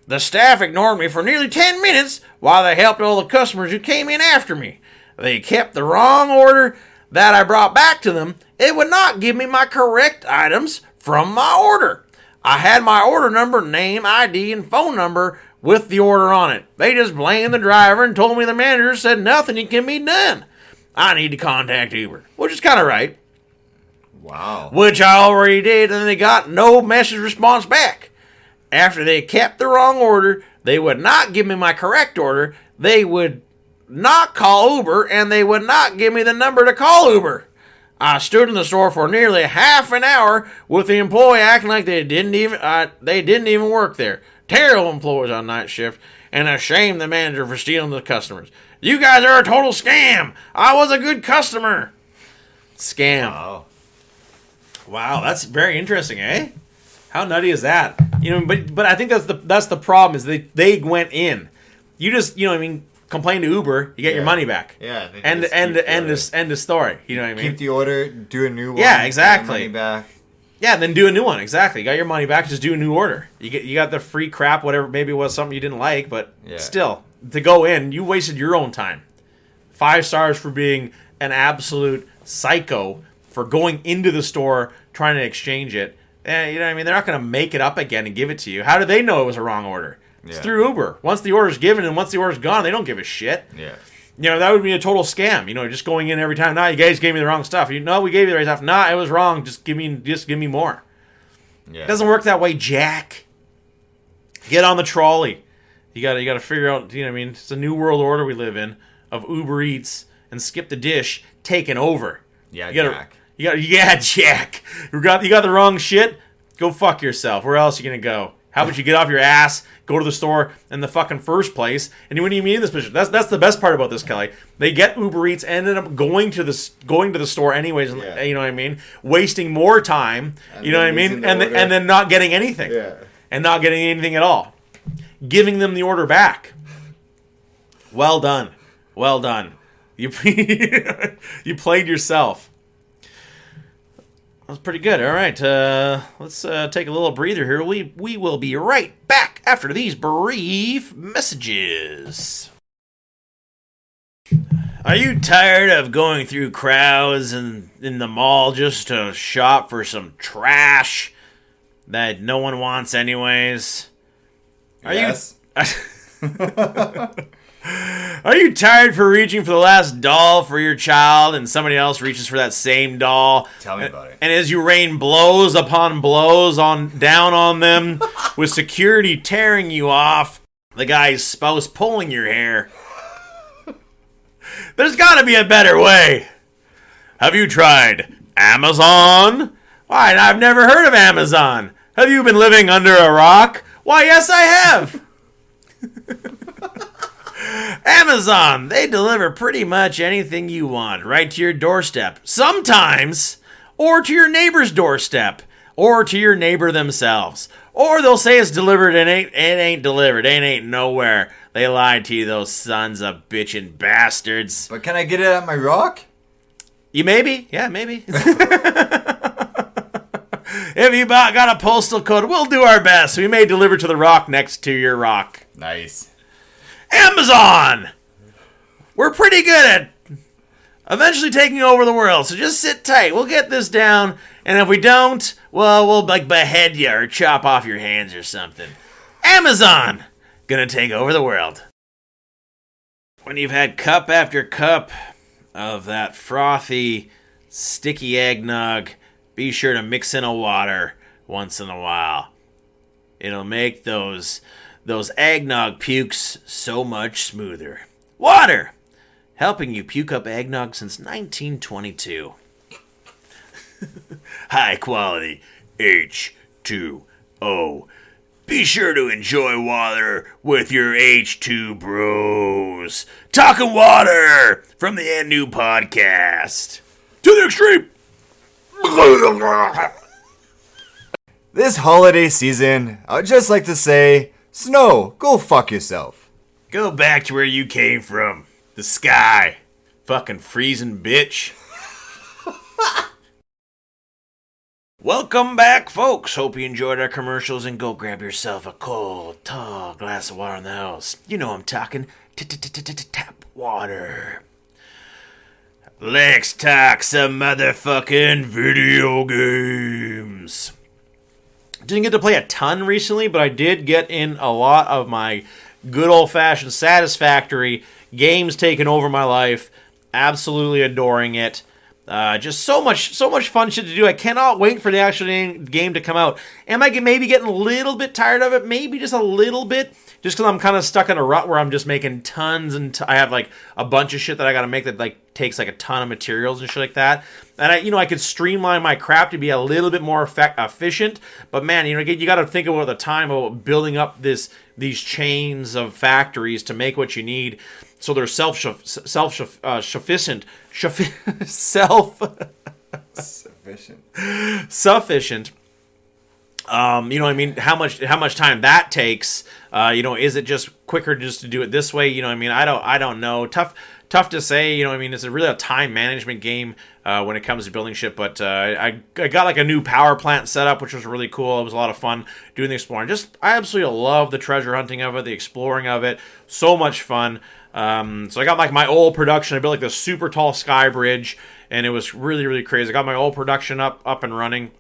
The staff ignored me for nearly 10 minutes while they helped all the customers who came in after me. They kept the wrong order that I brought back to them. It would not give me my correct items from my order. I had my order number, name, ID, and phone number with the order on it. They just blamed the driver and told me the manager said nothing can be done. I need to contact Uber, which is kind of right. Wow. Which I already did, and they got no message response back. After they kept the wrong order, they would not give me my correct order. They would not call Uber, and they would not give me the number to call Uber. I stood in the store for nearly half an hour with the employee acting like they didn't even work there. Terrible employees on night shift, and I shame the manager for stealing the customers. You guys are a total scam. I was a good customer. Scam. Wow, that's very interesting, eh? How nutty is that? You know, but I think that's the problem is they went in. You just complain to Uber, you get your money back. Yeah. End the story. You know what I mean? Keep the order, do a new one. Yeah, exactly. Money back. Yeah, then do a new one. Exactly. You got your money back. Just do a new order. You got the free crap, whatever. Maybe it was something you didn't like, but still, to go in, you wasted your own time. 5 stars for being an absolute psycho for going into the store trying to exchange it. You know what I mean? They're not going to make it up again and give it to you. How do they know it was a wrong order? It's through Uber. Once the order's given and once the order's gone, they don't give a shit. Yeah. You know, that would be a total scam. You know, just going in every time. Nah, you guys gave me the wrong stuff. We gave you the right stuff. Nah, it was wrong. Just give me more. Yeah. It doesn't work that way, Jack. Get on the trolley. You gotta figure out, you know what I mean? It's a new world order we live in of Uber Eats and Skip the Dish taking over. Yeah, Jack. Jack. You got the wrong shit? Go fuck yourself. Where else are you gonna go? How about you get off your ass, go to the store in the fucking first place, and when you mean in this position, that's the best part about this, Kelly. They get Uber Eats, ended up going to the store anyways. You know what I mean? Wasting more time. You know what I mean? And then not getting anything. Yeah. and not getting anything at all. Giving them the order back. Well done. Well done. You you played yourself. That was pretty good. All right, let's take a little breather here. We will be right back after these brief messages. Are you tired of going through crowds in the mall just to shop for some trash that no one wants anyways? Yes. Are you tired for reaching for the last doll for your child and somebody else reaches for that same doll? Tell me about it. And as you rain blows upon blows down on them, with security tearing you off, the guy's spouse pulling your hair. There's got to be a better way. Have you tried Amazon? Why, I've never heard of Amazon. Have you been living under a rock? Why, yes, I have. Amazon, they deliver pretty much anything you want right to your doorstep. Sometimes, or to your neighbor's doorstep, or to your neighbor themselves. Or they'll say it's delivered and it ain't delivered. It ain't nowhere. They lied to you, those sons of bitchin' bastards. But can I get it at my rock? You maybe? Yeah, maybe. If you got a postal code, we'll do our best. We may deliver to the rock next to your rock. Nice. Amazon! We're pretty good at eventually taking over the world, so just sit tight. We'll get this down, and if we don't, well, we'll behead you or chop off your hands or something. Amazon! Gonna take over the world. When you've had cup after cup of that frothy, sticky eggnog, be sure to mix in a water once in a while. It'll make those eggnog pukes so much smoother. Water! Helping you puke up eggnog since 1922. High quality H2O. Be sure to enjoy water with your H2 bros. Talking water from the new podcast. To the extreme. This holiday season, I would just like to say, Snow, go fuck yourself. Go back to where you came from. The sky. Fucking freezing bitch. Welcome back, folks. Hope you enjoyed our commercials and go grab yourself a cold, tall glass of water in the house. You know I'm talking tap water. Let's talk some motherfucking video games. Didn't get to play a ton recently, but I did get in a lot of my good old-fashioned Satisfactory games taking over my life. Absolutely adoring it. Just so much fun shit to do. I cannot wait for the actual game to come out. Am I maybe getting a little bit tired of it? Maybe just a little bit. Just because I'm kind of stuck in a rut where I'm just making tons and I have like a bunch of shit that I got to make that like takes like a ton of materials and shit like that. And I could streamline my crap to be a little bit more efficient. But man, you got to think about the time about building up these chains of factories to make what you need. So they're sufficient. How much time that takes? Is it just quicker just to do it this way? I don't know. Tough to say. It's really a time management game when it comes to building shit. But I got like a new power plant set up, which was really cool. It was a lot of fun doing the exploring. I absolutely love the treasure hunting of it, the exploring of it. So much fun. So I got like my old production. I built like this super tall sky bridge, and it was really, really crazy. I got my old production up and running,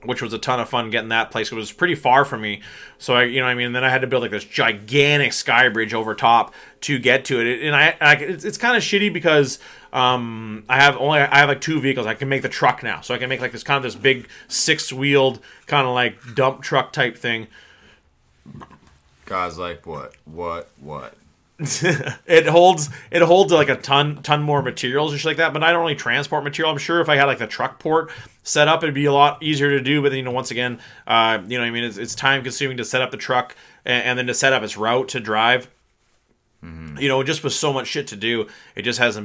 which was a ton of fun getting that place. It was pretty far from me. So then I had to build like this gigantic sky bridge over top to get to it. And it's kind of shitty because I have like two vehicles. I can make the truck now. So I can make like this big 6-wheeled kind of like dump truck type thing. Guys, like what? It holds like a ton more materials and shit like that, but I don't really transport material. I'm sure if I had like the truck port set up, it'd be a lot easier to do. But then, once again, it's time consuming to set up the truck and then to set up its route to drive. Mm-hmm. Just with so much shit to do, it just hasn't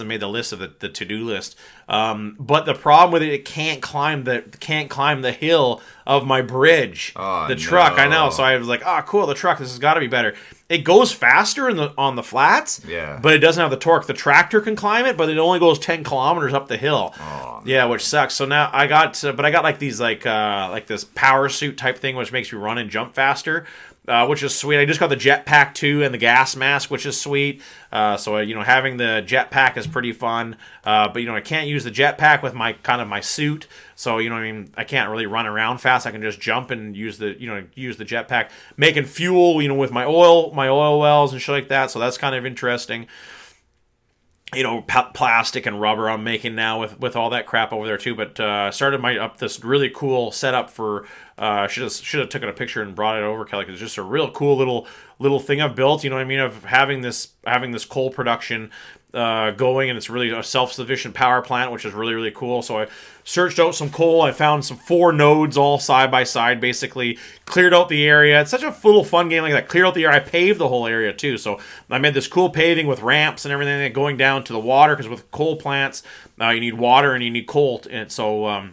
made the list of the to-do list. But the problem with it can't climb the hill of my bridge. The truck, I know. So I was like, cool, the truck. This has got to be better. It goes faster on the flats, but it doesn't have the torque. The tractor can climb it, but it only goes 10 kilometers up the hill. Which sucks. So now I got like these like this power suit type thing, which makes you run and jump faster. Which is sweet. I just got the jetpack too and the gas mask, which is sweet. So having the jetpack is pretty fun. But I can't use the jetpack with my suit. So I can't really run around fast. I can just jump and use the jetpack, making fuel. With my oil wells and shit like that. So that's kind of interesting. Plastic and rubber I'm making now with all that crap over there too. But started this really cool setup for. Should have taken a picture and brought it over, Kelly, because it's just a real cool little thing I've built. Of having this coal production going, and it's really a self-sufficient power plant, which is really, really cool. So I searched out some coal. I found some 4 nodes all side by side, basically cleared out the area. It's such a little fun game like that. Cleared out the area. I paved the whole area too. So I made this cool paving with ramps and everything going down to the water, because with coal plants, you need water and you need coal. And so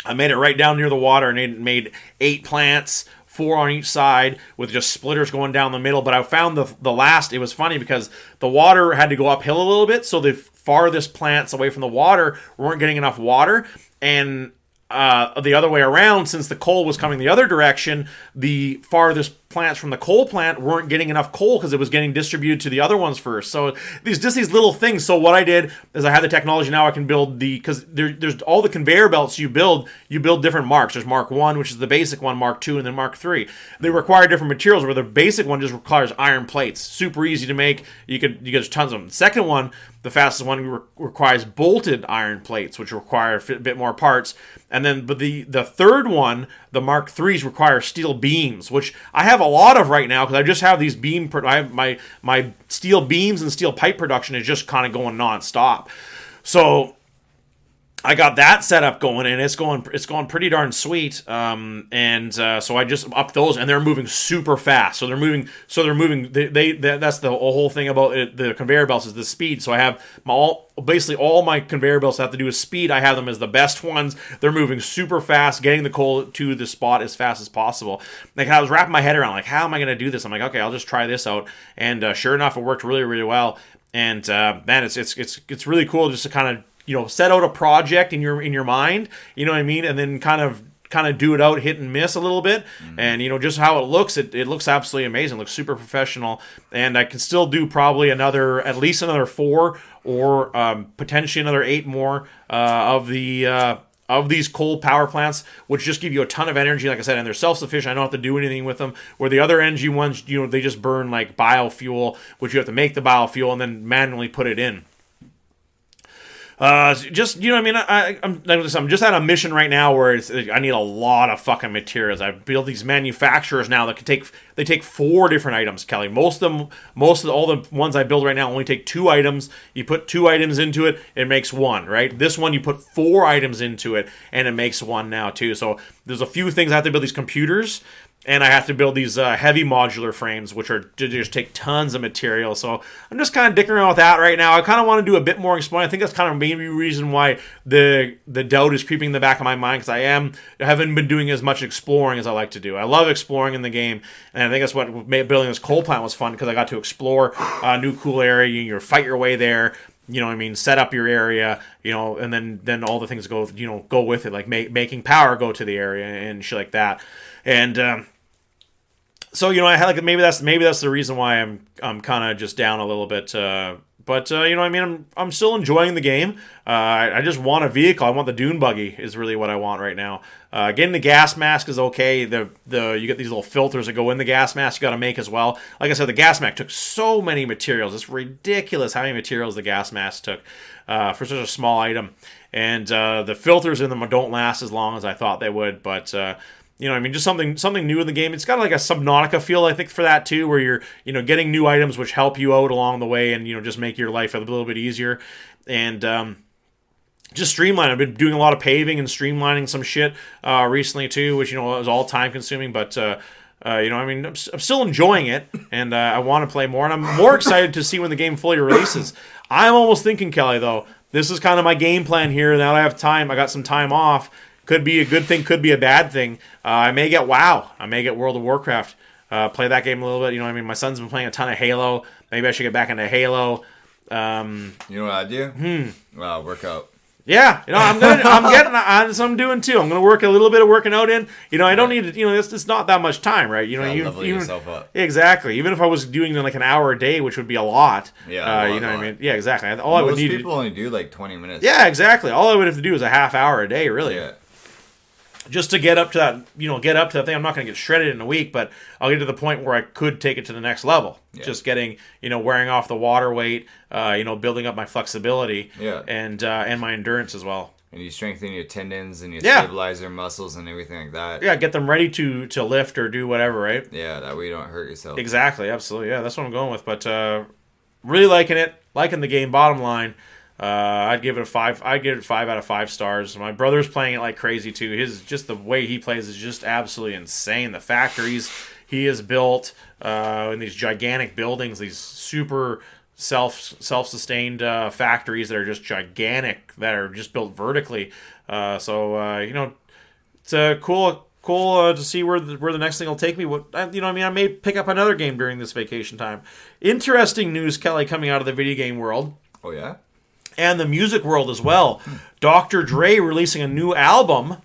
I made it right down near the water, and it made 8 plants, 4 on each side, with just splitters going down the middle. But I found the last, it was funny because the water had to go uphill a little bit, so the farthest plants away from the water weren't getting enough water. And the other way around, since the coal was coming the other direction, the farthest plants from the coal plant weren't getting enough coal because it was getting distributed to the other ones first. So these little things. So what I did is I had the technology now. I can build because there's all the conveyor belts you build different marks. There's Mark 1, which is the basic one, Mark 2, and then Mark 3. They require different materials, where the basic one just requires iron plates. Super easy to make. You get tons of them. The second one, the fastest one, requires bolted iron plates, which require a bit more parts. And then, but the third one, the Mark 3s, require steel beams, which I have a lot of right now because I just have these I have my steel beams and steel pipe production is just kind of going nonstop. So I got that set up going, and it's going pretty darn sweet. So I just upped those, and they're moving super fast. So they're moving. That's the whole thing about it, the conveyor belts, is the speed. So I have basically all my conveyor belts have to do with speed. I have them as the best ones. They're moving super fast, getting the coal to the spot as fast as possible. Like, I was wrapping my head around, like, how am I going to do this? I'm like, okay, I'll just try this out. And sure enough, it worked really, really well. And man, it's really cool just to kind of set out a project in your mind, you know what I mean, and then kind of do it out, hit and miss a little bit, and just how it looks looks absolutely amazing. It looks super professional, and I can still do probably at least another 4 or potentially another 8 more of these coal power plants, which just give you a ton of energy, like I said, and they're self-sufficient. I don't have to do anything with them. Where the other energy ones, they just burn like biofuel, which you have to make the biofuel and then manually put it in. I'm just at a mission right now where I need a lot of fucking materials. I build these manufacturers now that take 4 different items, Kelly. Most of all the ones I build right now only take 2 items. You put 2 items into it, it makes 1, right? This one, you put 4 items into it, and it makes 1 now too. So there's a few things I have to build, these computers. And I have to build these heavy modular frames, which just take tons of material. So I'm just kind of dicking around with that right now. I kind of want to do a bit more exploring. I think that's kind of maybe the reason why the doubt is creeping in the back of my mind, because I haven't been doing as much exploring as I like to do. I love exploring in the game, and I think that's what made building this coal plant was fun, because I got to explore a new cool area. You fight your way there. Set up your area, and then all the things go with it, like making power go to the area and shit like that. And so I had maybe that's the reason why I'm kind of just down a little bit. But I'm still enjoying the game. I just want a vehicle. I want the dune buggy is really what I want right now. Getting the gas mask is okay. You get these little filters that go in the gas mask you got to make as well. Like I said, the gas mask took so many materials. It's ridiculous how many materials the gas mask took for such a small item. And the filters in them don't last as long as I thought they would. But just something new in the game. It's got like a Subnautica feel, I think, for that too, where you're getting new items which help you out along the way and just make your life a little bit easier. And just streamline. I've been doing a lot of paving and streamlining some shit recently too, which was all time consuming, but I'm still enjoying it, and I want to play more, and I'm more excited to see when the game fully releases. I'm almost thinking, Kelly, though, this is kind of my game plan here. Now that I have time, I got some time off. Could be a good thing, could be a bad thing. I may get WoW. I may get World of Warcraft. Play that game a little bit. You know what I mean? My son's been playing a ton of Halo. Maybe I should get back into Halo. You know what I do? Workout. Yeah, I'm doing too. I'm gonna work a little bit of working out in. I don't need to. It's not that much time, right? Level yourself up. Exactly. Even if I was doing like an hour a day, which would be a lot. Yeah, what I mean? Yeah, exactly. Most people only do like 20 minutes. Yeah, exactly. All I would have to do is a half hour a day, really. Yeah. Just to get up to that, thing. I'm not going to get shredded in a week, but I'll get to the point where I could take it to the next level. Yeah. Just getting, wearing off the water weight, building up my flexibility, and my endurance as well. And you strengthen your tendons and your stabilizer muscles and everything like that. Yeah, get them ready to lift or do whatever, right? Yeah, that way you don't hurt yourself. Exactly, absolutely. Yeah, that's what I'm going with. But really liking it, liking the game. Bottom line. I'd give it a 5. I'd give it 5 out of 5 stars. My brother's playing it like crazy too. Just the way he plays is just absolutely insane. The factories he has built in these gigantic buildings, these super self-sustained factories that are just gigantic, that are just built vertically. It's cool to see where the next thing will take me. I may pick up another game during this vacation time. Interesting news, Kelly, coming out of the video game world. Oh yeah. And the music world as well. Dr. Dre releasing a new album,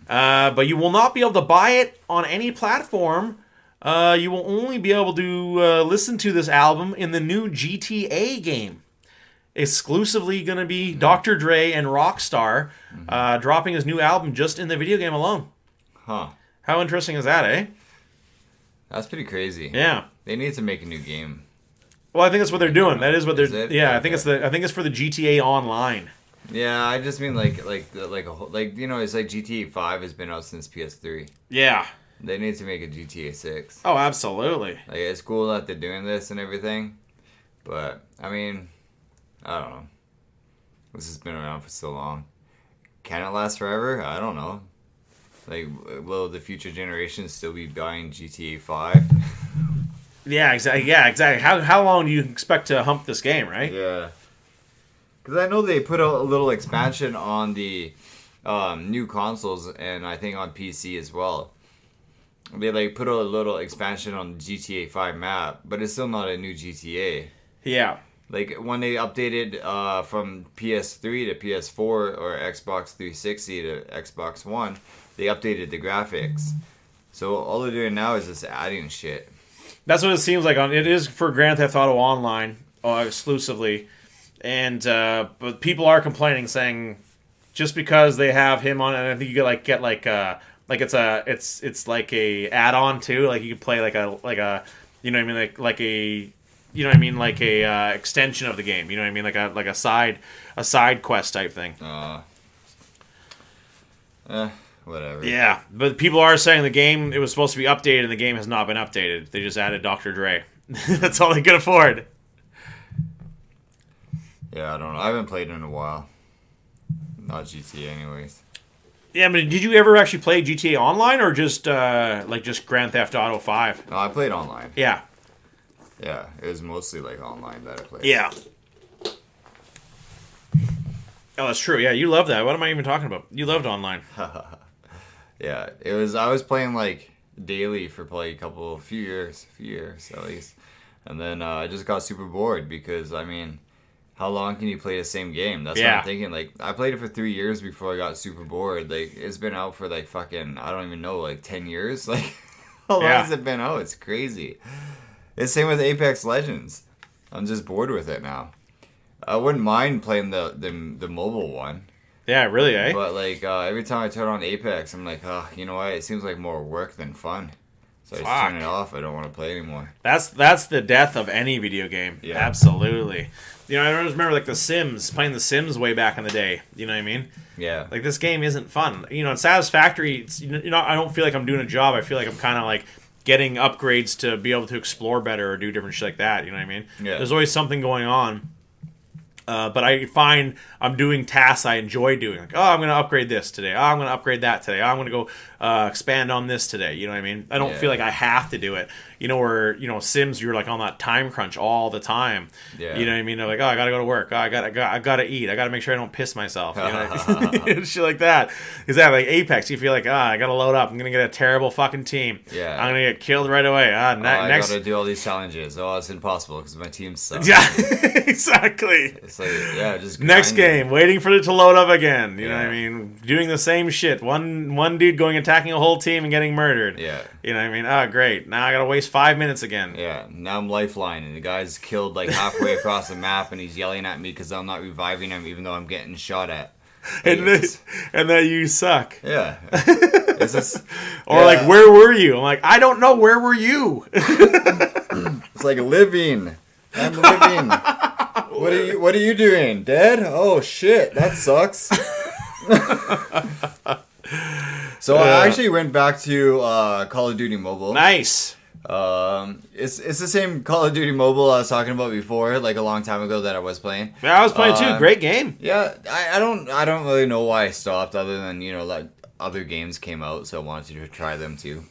but you will not be able to buy it on any platform. You will only be able to listen to this album in the new GTA game. Exclusively going to be Dr. Dre and Rockstar dropping his new album just in the video game alone. Huh. How interesting is that, eh? That's pretty crazy. Yeah. They need to make a new game. Well, I think that's what they're doing. That is what they're. Yeah, okay. I think it's for the GTA Online. Yeah, I just mean it's like GTA 5 has been out since PS3. Yeah. They need to make a GTA 6. Oh, absolutely. Like, it's cool that they're doing this and everything, but I mean, I don't know. This has been around for so long. Can it last forever? I don't know. Like, will the future generations still be buying GTA 5? Yeah, exactly. Yeah, exactly. How long do you expect to hump this game, right? Yeah. Because I know they put out a little expansion on the new consoles, and I think on PC as well. They put out a little expansion on the GTA 5 map, but it's still not a new GTA. Yeah. Like, when they updated from PS3 to PS4 or Xbox 360 to Xbox One, they updated the graphics. So all they're doing now is just adding shit. That's what it seems like. It is for Grand Theft Auto Online exclusively, and but people are complaining, saying just because they have him on, and I think you get like it's like a add-on too. Like you can play like a extension of the game. You know what I mean? Like a side quest type thing. Whatever. Yeah, but people are saying the game, it was supposed to be updated, and the game has not been updated. They just added Dr. Dre. That's all they could afford. Yeah, I don't know. I haven't played in a while. Not GTA anyways. Yeah, but did you ever actually play GTA Online, or just Grand Theft Auto 5? No, I played online. Yeah. Yeah, it was mostly like online that I played. Yeah. Oh, that's true. Yeah, you love that. What am I even talking about? You loved online. Yeah, it was. I was playing like daily for probably a few years at least, and then I just got super bored because I mean, how long can you play the same game? That's what I'm thinking. Like, I played it for 3 years before I got super bored. Like, it's been out for like fucking, I don't even know, like 10 years. Like, how long has it been out? It's crazy. It's the same with Apex Legends. I'm just bored with it now. I wouldn't mind playing the mobile one. Yeah, really, eh? But, like, every time I turn on Apex, I'm like, oh, you know what? It seems like more work than fun. So I just turn it off. I don't want to play anymore. That's the death of any video game. Yeah. Absolutely. I remember, like, The Sims, playing The Sims way back in the day. You know what I mean? Yeah. Like, this game isn't fun. In Satisfactory, I don't feel like I'm doing a job. I feel like I'm kind of, like, getting upgrades to be able to explore better or do different shit like that. You know what I mean? Yeah. There's always something going on. But I find I'm doing tasks I enjoy doing. Like, oh, I'm going to upgrade this today. Oh, I'm going to upgrade that today. Oh, I'm going to go expand on this today. You know what I mean? I don't feel like I have to do it. Where, Sims, you're like on that time crunch all the time. Yeah. You know what I mean? They're like, oh, I got to go to work. Oh, I got to eat. I got to make sure I don't piss myself. You know? Shit like that. Exactly. Like Apex, you feel like, I got to load up. I'm going to get a terrible fucking team. Yeah. I'm going to get killed right away. I next... got to do all these challenges. Oh, it's impossible because my team sucks. Yeah, exactly. It's like, just next game, waiting for it to load up again. You know what I Yeah. mean? Doing the same shit. One dude going attacking a whole team and getting murdered. Yeah. You know what I mean? Oh, great. Now I gotta waste 5 minutes again. Yeah, now I'm lifeline, and the guy's killed like halfway across the map, and he's yelling at me because I'm not reviving him, even though I'm getting shot at. And that you suck. Yeah. It's just, Or like, where were you? I'm like, I don't know. Where were you? It's like living. I'm living. What are you doing, Dad? Oh shit, that sucks. So I actually went back to Call of Duty Mobile. Nice. It's the same Call of Duty Mobile I was talking about before, like a long time ago that I was playing. Yeah, I was playing too. Great game. Yeah, I don't really know why I stopped, other than like other games came out, so I wanted to try them too.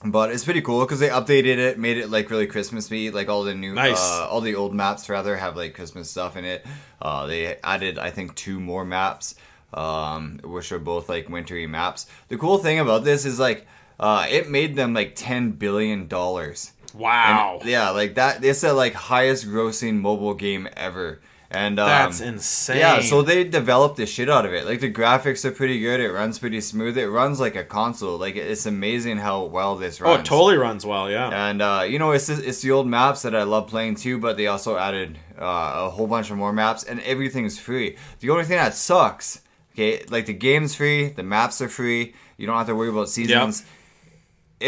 But it's pretty cool because they updated it, made it like really Christmassy. Like all the new, all the old maps rather have like Christmas stuff in it. They added, I think, 2 more maps, which are both like wintry maps. The cool thing about this is like it made them like $10 billion. Wow. And, yeah, like that. It's the like highest grossing mobile game ever. And that's insane. Yeah, so they developed the shit out of it. Like the graphics are pretty good. It runs pretty smooth. It runs like a console. Like it's amazing how well this runs. Oh, it totally runs well. Yeah. And it's the old maps that I love playing too. But they also added a whole bunch of more maps, and everything's free. The only thing that sucks, okay, like the game's free, the maps are free. You don't have to worry about seasons. Yep.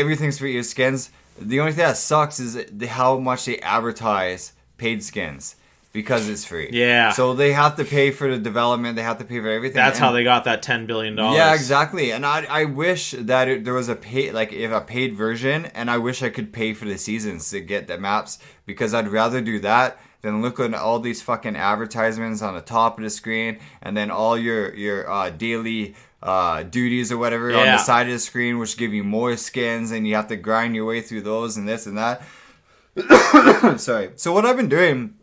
Everything's free. Your skins. The only thing that sucks is how much they advertise paid skins. Because it's free. Yeah. So they have to pay for the development. They have to pay for everything. That's how they got that $10 billion. Yeah, exactly. And I wish that there was a paid version, and I wish I could pay for the seasons to get the maps, because I'd rather do that than look at all these fucking advertisements on the top of the screen, and then all your daily duties or whatever on the side of the screen, which give you more skins, and you have to grind your way through those and this and that. Sorry. So what I've been doing...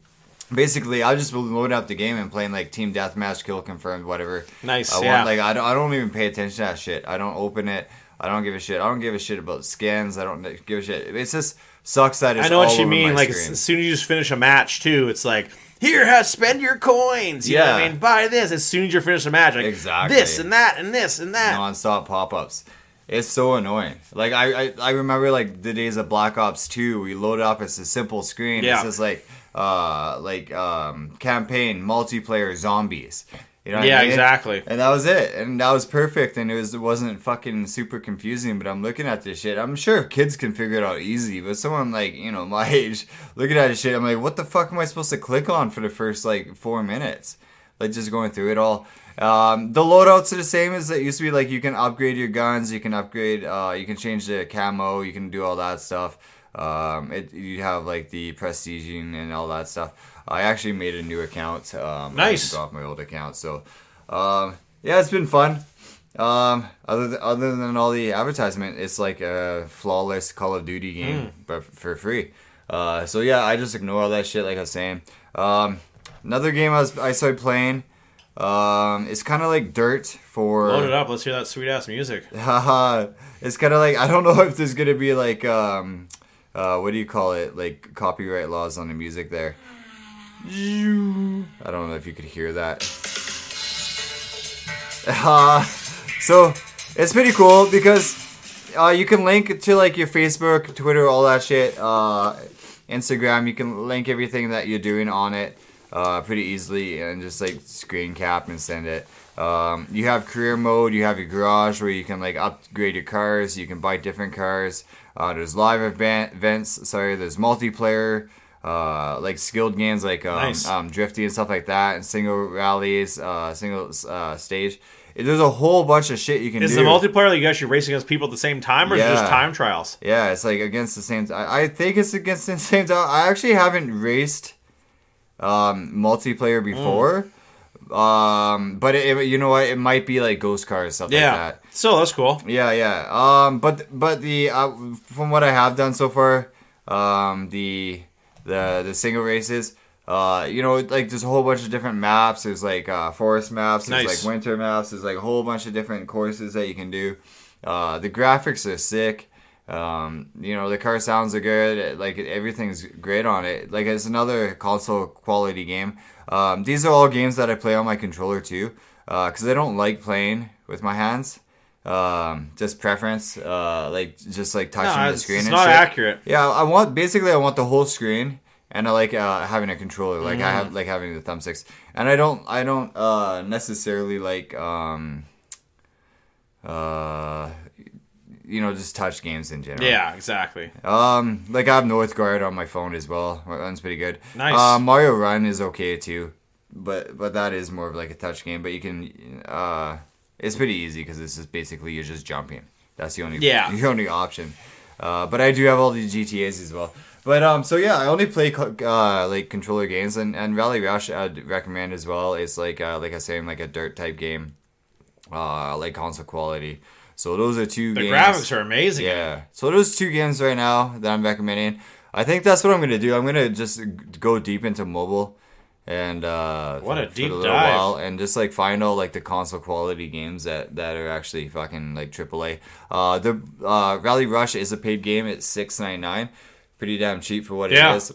Basically, I just load up the game and playing like team deathmatch, kill confirmed, whatever. Nice. I don't even pay attention to that shit. I don't open it. I don't give a shit. I don't give a shit about skins. I don't give a shit. It just sucks that it's I know all what you over mean. my Like screen. as soon as you just finish a match, too, it's like, here, spend your coins. You know what I mean? Buy this. As soon as you finish a match, like exactly. This and that and this and that. Non-stop pop-ups. It's so annoying. Like I remember like the days of Black Ops 2. We load up. It's a simple screen. Yeah. It's just like campaign, multiplayer, zombies. You know what I mean? Exactly. And that was it. And that was perfect. And it wasn't fucking super confusing. But I'm looking at this shit. I'm sure kids can figure it out easy. But someone like, my age, looking at this shit, I'm like, what the fuck am I supposed to click on for the first like 4 minutes? Like just going through it all. The loadouts are the same as it used to be. Like you can upgrade your guns, you can upgrade, you can change the camo, you can do all that stuff. You have like the prestiging and all that stuff. I actually made a new account. Nice. I took off my old account, so it's been fun. Other than all the advertisement, it's like a flawless Call of Duty game, but for free. I just ignore all that shit, like I was saying. Another game I started playing. It's kind of like Dirt for... Load it up. Let's hear that sweet-ass music. It's kind of like... I don't know if there's going to be like... what do you call it? Like copyright laws on the music there. I don't know if you could hear that. So, it's pretty cool because you can link to like your Facebook, Twitter, all that shit. Instagram, you can link everything that you're doing on it. Pretty easily, and just like screen cap and send it. You have career mode, you have your garage where you can like upgrade your cars, you can buy different cars. There's live events, there's multiplayer, like skilled games like drifting and stuff like that, and single rallies, single stage. There's a whole bunch of shit you can do. Is the multiplayer like you actually racing against people at the same time, or is it just time trials? Yeah, it's like against the same... I think it's against the same time. I actually haven't raced multiplayer before. But you know what? It might be like Ghost Cars, stuff like that. So that's cool. Yeah. But the from what I have done so far, the single races, like there's a whole bunch of different maps. There's like forest maps. There's like winter maps. There's like a whole bunch of different courses that you can do. The graphics are sick. The car sounds are good. Like everything's great on it. Like it's another console quality game. These are all games that I play on my controller too, because I don't like playing with my hands. Just preference, just touching the screen. It's not accurate. Yeah, I want the whole screen, and I like having a controller. Like I have like having the thumbsticks, and I don't necessarily like just touch games in general. Yeah, exactly. Like I have Northgard on my phone as well. That's pretty good. Nice. Mario Run is okay too, but that is more of like a touch game. But you can, it's pretty easy because it's just basically you're just jumping. That's the only option. But I do have all the GTAs as well. But I only play like controller games, and Rally Rush I'd recommend as well. It's like I was saying, like a dirt type game, like console quality. So those are two games. The graphics are amazing. Yeah. So those 2 games right now that I'm recommending. I think that's what I'm going to do. I'm going to just go deep into mobile and what a deep dive. While, and just like find all like the console quality games that are actually fucking like AAA. The Rally Rush is a paid game. It's $6.99. Pretty damn cheap for what it is.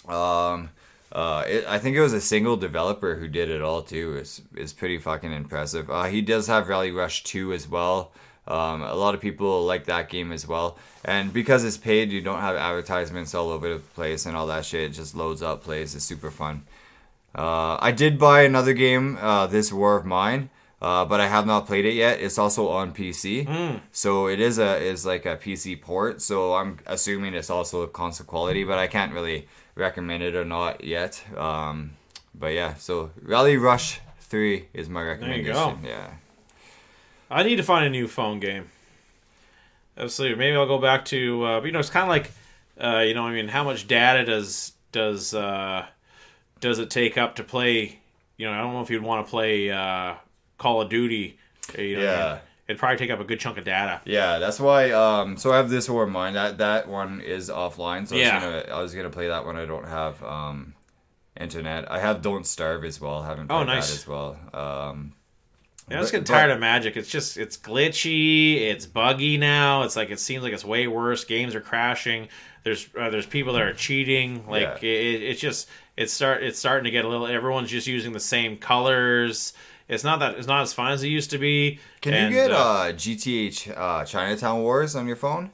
I think it was a single developer who did it all too. It's pretty fucking impressive. He does have Rally Rush 2 as well. A lot of people like that game as well. And because it's paid, you don't have advertisements all over the place and all that shit. It just loads up, plays. It's super fun. I did buy another game, This War of Mine, but I have not played it yet. It's also on PC. So it is like a PC port. So I'm assuming it's also console quality, but I can't really recommend it or not yet. But yeah, so Rally Rush 3 is my recommendation. There you go. Yeah. I need to find a new phone game. Absolutely. Maybe I'll go back to it's kind of like how much data does it take up to play? I don't know if you'd want to play Call of Duty. It'd probably take up a good chunk of data. Yeah, that's why. So I have This War of Mine. That one is offline. So I was gonna play that one. I don't have internet. I have Don't Starve as well. I haven't played that as well. I'm just getting tired of Magic. It's glitchy. It's buggy now. It's like it seems like it's way worse. Games are crashing. There's people that are cheating. Like it's starting to get a little. Everyone's just using the same colors. It's not as fun as it used to be. Can you get GTA Chinatown Wars on your phone?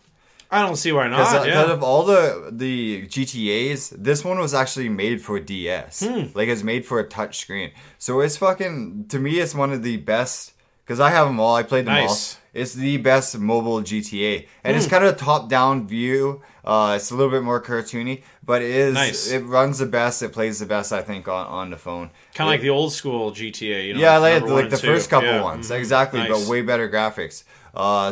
I don't see why not. Because of all the GTAs, this one was actually made for DS. Like it's made for a touch screen. So it's fucking, to me, it's one of the best. Because I have them all. I played them all. It's the best mobile GTA. And it's kind of a top-down view. It's a little bit more cartoony. But it is. It runs the best. It plays the best, I think, on the phone. Kind of like the old school GTA. Yeah, like the first couple ones. Exactly. But way better graphics.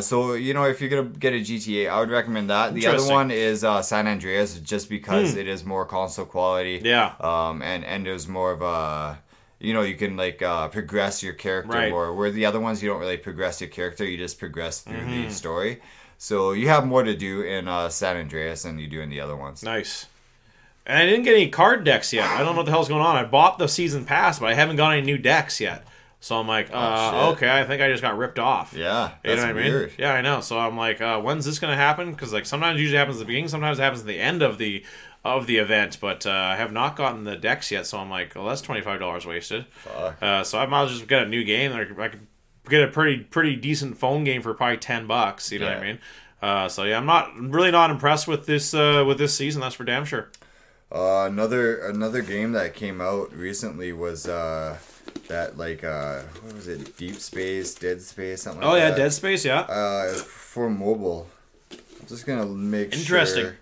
So, if you're going to get a GTA, I would recommend that. The other one is San Andreas, just because it is more console quality. Yeah. And there's more of a... you can progress your character more. Where the other ones, you don't really progress your character. You just progress through the story. So you have more to do in San Andreas than you do in the other ones. Nice. And I didn't get any card decks yet. I don't know what the hell's going on. I bought the season pass, but I haven't got any new decks yet. So I'm like, okay, I think I just got ripped off. Yeah, you know what weird. I mean? Yeah, I know. So I'm like, when's this going to happen? Because sometimes it usually happens at the beginning, sometimes it happens at the end of the event, but I have not gotten the decks yet, so I'm like, well, that's $25 wasted. Fuck. So I might as well just get a new game. I could get a pretty decent phone game for probably $10. You know what I mean? I'm really not impressed with this season. That's for damn sure. Another game that came out recently was what was it? Deep Space, Dead Space, something like that. Oh yeah, Dead Space, yeah. For mobile. I'm just gonna make Interesting. Sure.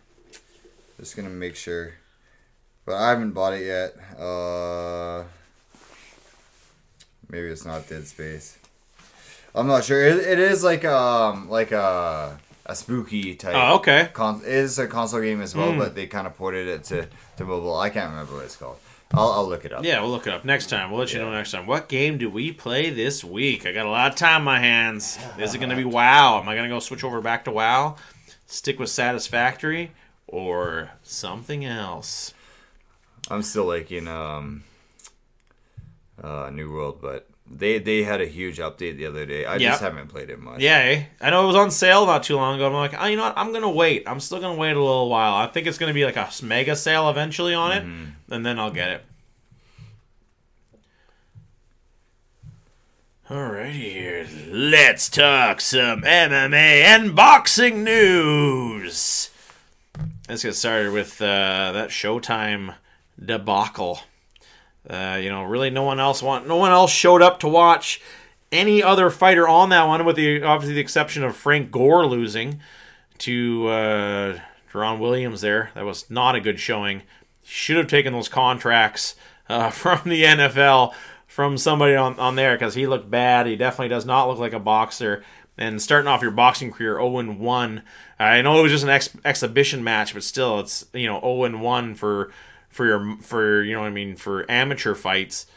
Just gonna make sure, but I haven't bought it yet. Maybe it's not Dead Space. I'm not sure. It is like a spooky type. Oh, okay. It is a console game as well, but they kind of ported it to mobile. I can't remember what it's called. I'll look it up. Yeah, we'll look it up next time. We'll let you know next time. What game do we play this week? I got a lot of time on my hands. Is it going to be WoW? Am I going to go switch over back to WoW? Stick with Satisfactory? Or something else? I'm still liking New World, but they had a huge update the other day. I just haven't played it much. Yeah, I know it was on sale not too long ago. I'm like, you know what? I'm going to wait. I'm still going to wait a little while. I think it's going to be like a mega sale eventually on it, and then I'll get it. Alrighty here. Let's talk some MMA and boxing news. Let's get started with that Showtime debacle. Really no one else showed up to watch any other fighter on that one, with obviously the exception of Frank Gore losing to Tyron Williams there. That was not a good showing. Should have taken those contracts from the NFL from somebody on there, because he looked bad. He definitely does not look like a boxer. And starting off your boxing career 0-1. I know it was just an exhibition match, but still, it's 0-1 for amateur fights.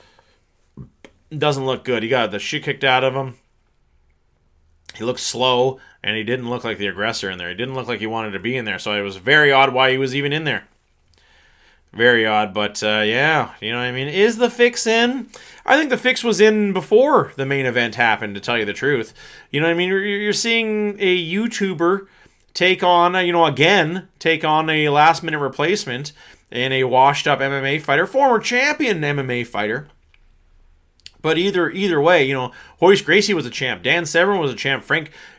Doesn't look good. He got the shit kicked out of him. He looked slow, and he didn't look like the aggressor in there. He didn't look like he wanted to be in there, so it was very odd why he was even in there. Very odd, but is the fix in? I think the fix was in before the main event happened, to tell you the truth. You're seeing a YouTuber take on a last-minute replacement in a washed-up MMA fighter, former champion MMA fighter. But either way, Hoist Gracie was a champ. Dan Severn was a champ.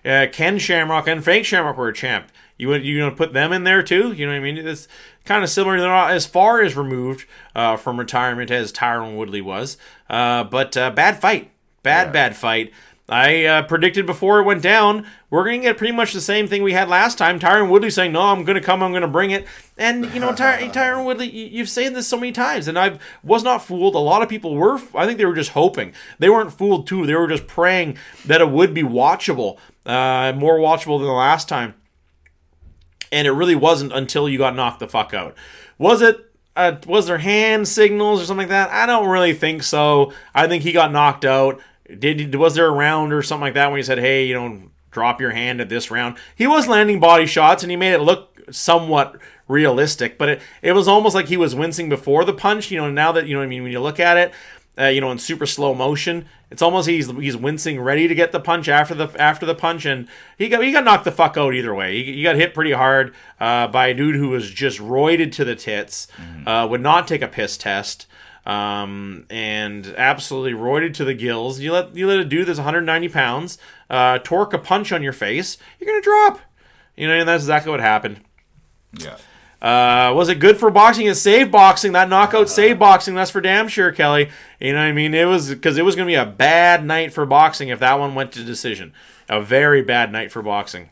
Ken Shamrock and Frank Shamrock were a champ. You want to put them in there too? It's kind of similar. They're not as far as removed from retirement as Tyron Woodley was. But bad fight. Bad fight. I predicted before it went down, we're going to get pretty much the same thing we had last time. Tyron Woodley saying, no, I'm going to come, I'm going to bring it. And, Tyron Woodley, you've said this so many times, and I was not fooled. A lot of people were. I think they were just hoping. They weren't fooled, too. They were just praying that it would be watchable, more watchable than the last time. And it really wasn't until you got knocked the fuck out. Was there hand signals or something like that? I don't really think so. I think he got knocked out. Was there a round or something like that when he said, hey, drop your hand at this round? He was landing body shots, and he made it look somewhat realistic, but it was almost like he was wincing before the punch. Now that, when you look at it, in super slow motion, it's almost he's wincing, ready to get the punch after the punch, and he got knocked the fuck out either way. He got hit pretty hard by a dude who was just roided to the tits, would not take a piss test, and absolutely roided to the gills. You let a dude that's 190 pounds torque a punch on your face, you're gonna drop. And that's exactly what happened. Yeah. Was it good for boxing? It saved boxing. That knockout saved boxing. That's for damn sure, Kelly. It was because it was going to be a bad night for boxing if that one went to decision. A very bad night for boxing.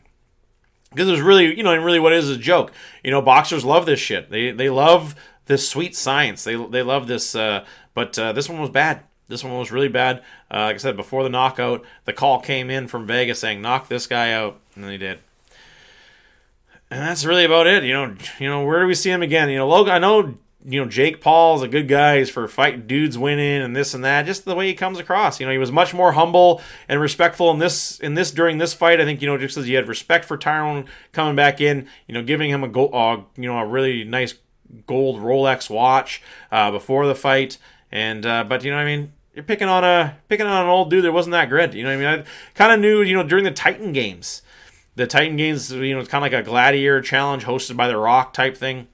Because it was really, really what is a joke. Boxers love this shit. They love this sweet science. They love this, but this one was bad. This one was really bad. Like I said, before the knockout, the call came in from Vegas saying, knock this guy out. And they did. And that's really about it. Where do we see him again? Logan, I know, Jake Paul's a good guy. He's for fighting dudes winning and this and that. Just the way he comes across. He was much more humble and respectful in this during this fight. I think, just as he had respect for Tyron coming back in, giving him a really nice gold Rolex watch before the fight. And but you're picking on an old dude that wasn't that good. I kind of knew, during the Titan Games. The Titan Games, it's kind of like a gladiator challenge hosted by The Rock type thing.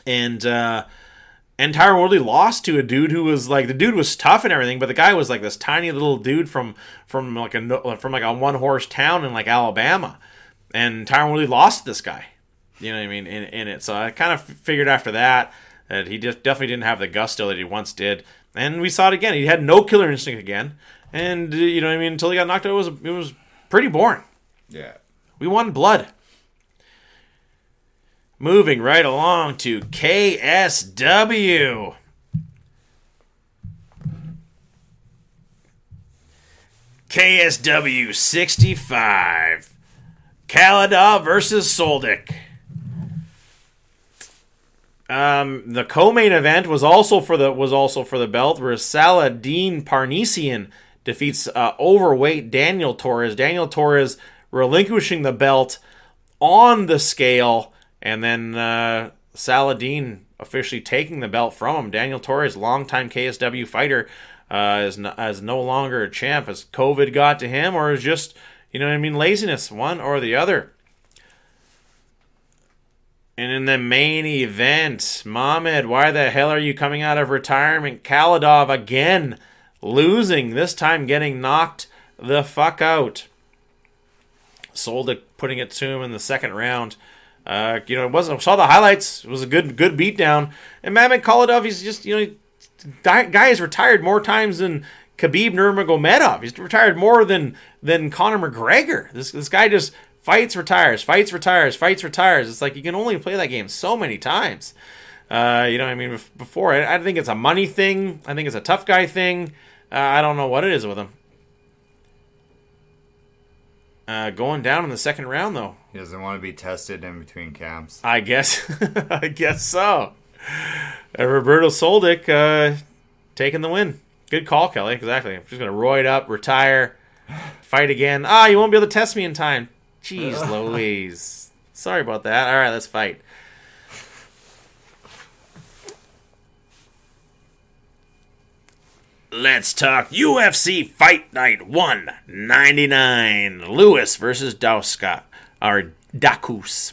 And Tyron Woodley lost to a dude who was like, the dude was tough and everything, but the guy was like this tiny little dude from like a one-horse town in like Alabama. And Tyron Woodley lost to this guy. In it. So I kind of figured after that he just definitely didn't have the gusto that he once did. And we saw it again. He had no killer instinct again. And, until he got knocked out, it was pretty boring. Yeah. We won blood. Moving right along to KSW. KSW 65. Kaladov versus Soldic. The co-main event was also for the belt, where Saladin Parnassian defeats overweight Daniel Torres. Daniel Torres relinquishing the belt on the scale, and then Saladin officially taking the belt from him. Daniel Torres, longtime KSW fighter, is no longer a champ. Has COVID got to him, or is just, laziness, one or the other? And in the main event, Mohamed, why the hell are you coming out of retirement? Khalidov again losing, this time getting knocked the fuck out. Soldic putting it to him in the second round. It wasn't. Saw the highlights. It was a good beatdown. And Mamet Khalidov, he's just, guy has retired more times than Khabib Nurmagomedov. He's retired more than Conor McGregor. This guy just fights, retires, fights, retires, fights, retires. It's like you can only play that game so many times. Before, I think it's a money thing. I think it's a tough guy thing. I don't know what it is with him. Going down in the second round, though. He doesn't want to be tested in between camps. I guess so. Roberto Soldic taking the win. Good call, Kelly. Exactly. I'm just going to roid up, retire, fight again. You won't be able to test me in time. Jeez Louise. Sorry about that. All right, let's fight. Let's talk UFC Fight Night 199. Lewis versus Dauska, or Daukaus.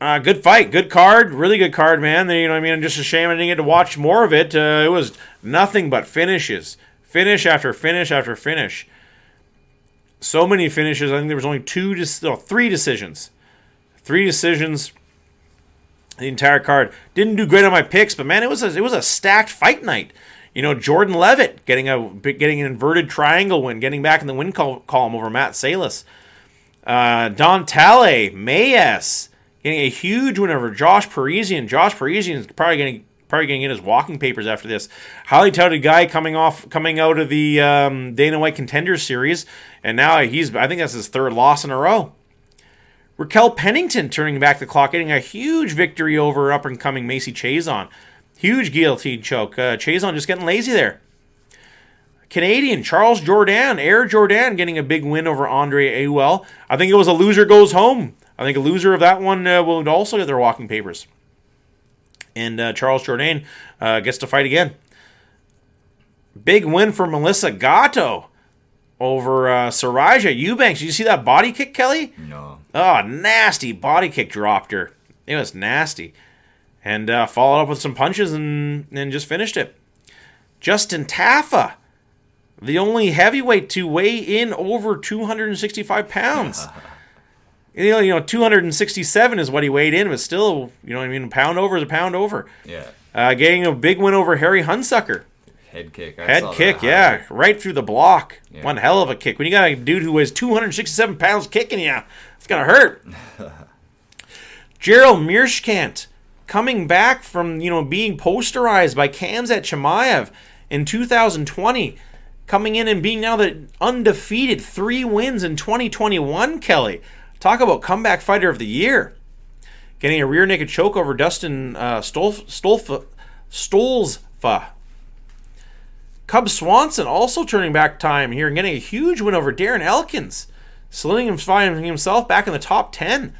Good fight, good card, really good card, man. Just a shame I didn't get to watch more of it. It was nothing but finishes. Finish after finish after finish. So many finishes. I think there was only three decisions. Three decisions. The entire card. Didn't do great on my picks, but man, it was a stacked fight night. Jordan Levitt getting an inverted triangle win, getting back in the win column over Matt Salas. Don Talley, Mayes getting a huge win over Josh Parisian. Josh Parisian is probably going to get his walking papers after this. Highly touted guy coming out of the Dana White Contenders Series, and now I think that's his third loss in a row. Raquel Pennington turning back the clock, getting a huge victory over up-and-coming Macy Chiasson. Huge guillotine choke. Chiasson just getting lazy there. Canadian Charles Jourdain, Air Jourdain, getting a big win over Andre Ewell. I think it was a loser goes home. I think a loser of that one will also get their walking papers. And Charles Jourdain gets to fight again. Big win for Melissa Gatto over Saraja Eubanks. Did you see that body kick, Kelly? No. Oh, nasty body kick dropped her. It was nasty. And followed up with some punches and just finished it. Justin Taffa, the only heavyweight to weigh in over 265 pounds. 267 is what he weighed in, but still, a pound over is a pound over. Yeah. Getting a big win over Harry Hunsucker. Head kick. Head kick, yeah. Right through the block. Yeah. One hell of a kick. When you got a dude who weighs 267 pounds kicking you, it's going to hurt. Gerald Mearshkant coming back from, being posterized by Khamzat Chimaev in 2020. Coming in and being now the undefeated 3 wins in 2021, Kelly. Talk about comeback fighter of the year. Getting a rear naked choke over Dustin Stolzfa. Cub Swanson also turning back time here and getting a huge win over Darren Elkins. Solidifying himself back in the top 10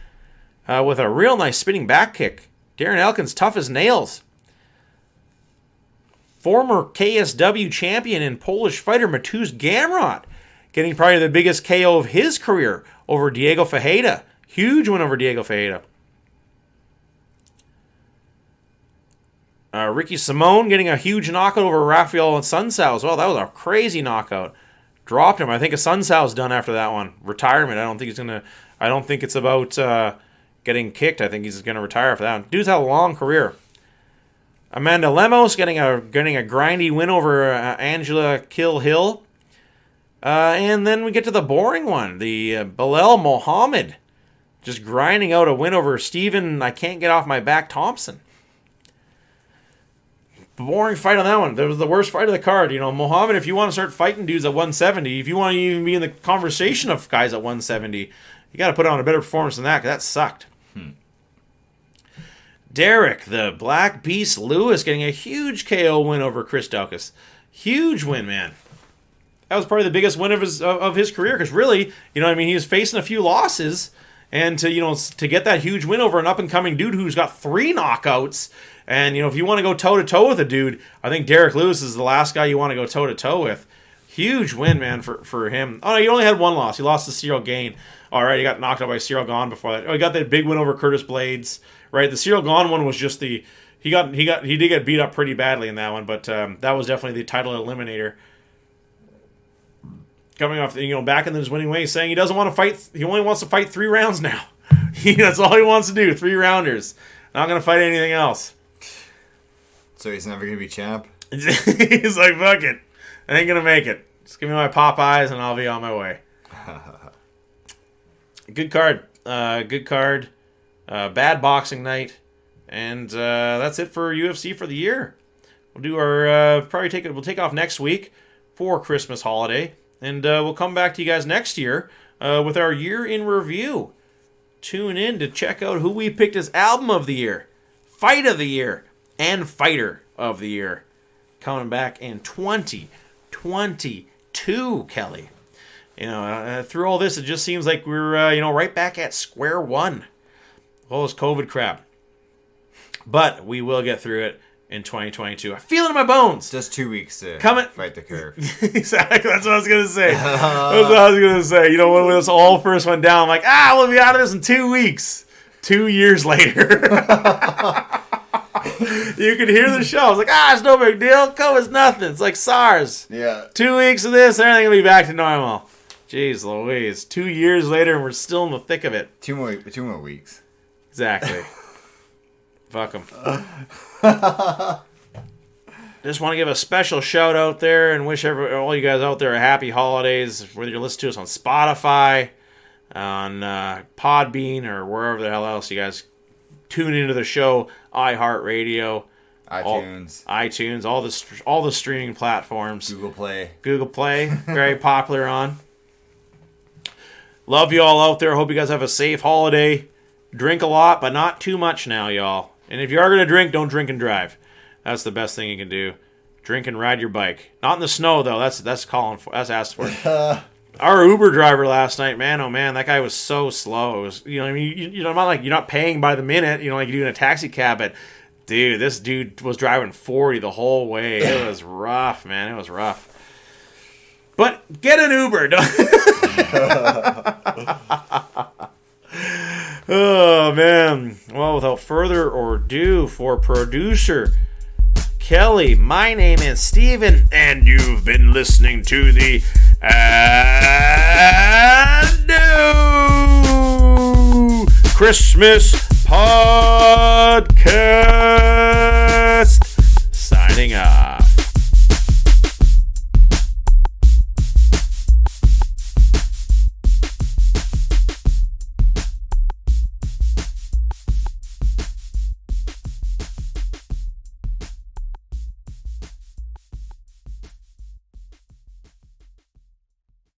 with a real nice spinning back kick. Darren Elkins, tough as nails. Former KSW champion and Polish fighter Mateusz Gamrot getting probably the biggest KO of his career over Diego Ferreira. Huge win over Diego Ferreira. Ricky Simone getting a huge knockout over Rafael Sunsao as well. That was a crazy knockout. Dropped him. I think Sunsau's done after that one. Retirement. I don't think it's about getting kicked. I think he's gonna retire after that one. Dude's had a long career. Amanda Lemos getting a grindy win over Angela Kill Hill. And then we get to the boring one. The Bilal Mohammed just grinding out a win over Steven I can't get off my back Thompson. Boring fight on that one. That was the worst fight of the card. Mohammed, if you want to start fighting dudes at 170, if you want to even be in the conversation of guys at 170, you got to put on a better performance than that, because that sucked. Derek, the Black Beast Lewis, getting a huge KO win over Chris Daukaus. Huge win, man. That was probably the biggest win of his career, because really, he was facing a few losses, and to get that huge win over an up-and-coming dude who's got 3 knockouts, and, if you want to go toe-to-toe with a dude, I think Derek Lewis is the last guy you want to go toe-to-toe with. Huge win, man, for him. Oh, no, he only had 1 loss. He lost to Cyril Gain. All right, he got knocked out by Cyril Gahn before that. Oh, he got that big win over Curtis Blades, right? The Cyril Gahn one was just he did get beat up pretty badly in that one, but that was definitely the title eliminator. Coming off, back in his winning ways, saying he doesn't want to fight. He only wants to fight 3 rounds now. That's all he wants to do, 3 rounders. Not going to fight anything else. So he's never going to be champ? He's like, fuck it. I ain't going to make it. Just give me my Popeyes and I'll be on my way. Good card. Good card. Bad boxing night. And that's it for UFC for the year. We'll do our we'll take off next week for Christmas holiday. And we'll come back to you guys next year with our year in review. Tune in to check out who we picked as Album of the Year, Fight of the Year, and Fighter of the Year. Coming back in 2022, Kelly. Through all this, it just seems like we're, right back at square one. All this COVID crap. But we will get through it in 2022. I feel it in my bones. Just 2 weeks to fight the curve. Exactly. That's what I was going to say. When this all first went down, I'm like, we'll be out of this in 2 weeks. 2 years later. You could hear the show. I was like, it's no big deal. COVID's nothing. It's like SARS. Yeah. 2 weeks of this, everything will be back to normal. Jeez Louise. 2 years later, and we're still in the thick of it. 2 more weeks. Exactly. Fuck them. Just want to give a special shout out there and wish all you guys out there a happy holidays. Whether you're listening to us on Spotify, on Podbean, or wherever the hell else you guys tune into the show, iHeartRadio, iTunes, all the streaming platforms. Google Play, very popular on. Love you all out there. Hope you guys have a safe holiday. Drink a lot, but not too much now, y'all. And if you are going to drink, don't drink and drive. That's the best thing you can do. Drink and ride your bike. Not in the snow, though. That's asked for. Our Uber driver last night, man, oh man, that guy was so slow. It was, not like you're not paying by the minute, like you do in a taxi cab, but dude, this dude was driving 40 the whole way. It was rough, man. It was rough. But get an Uber. Oh, man. Well, without further ado, for producer Kelly, my name is Steven, and you've been listening to the New Christmas Podcast.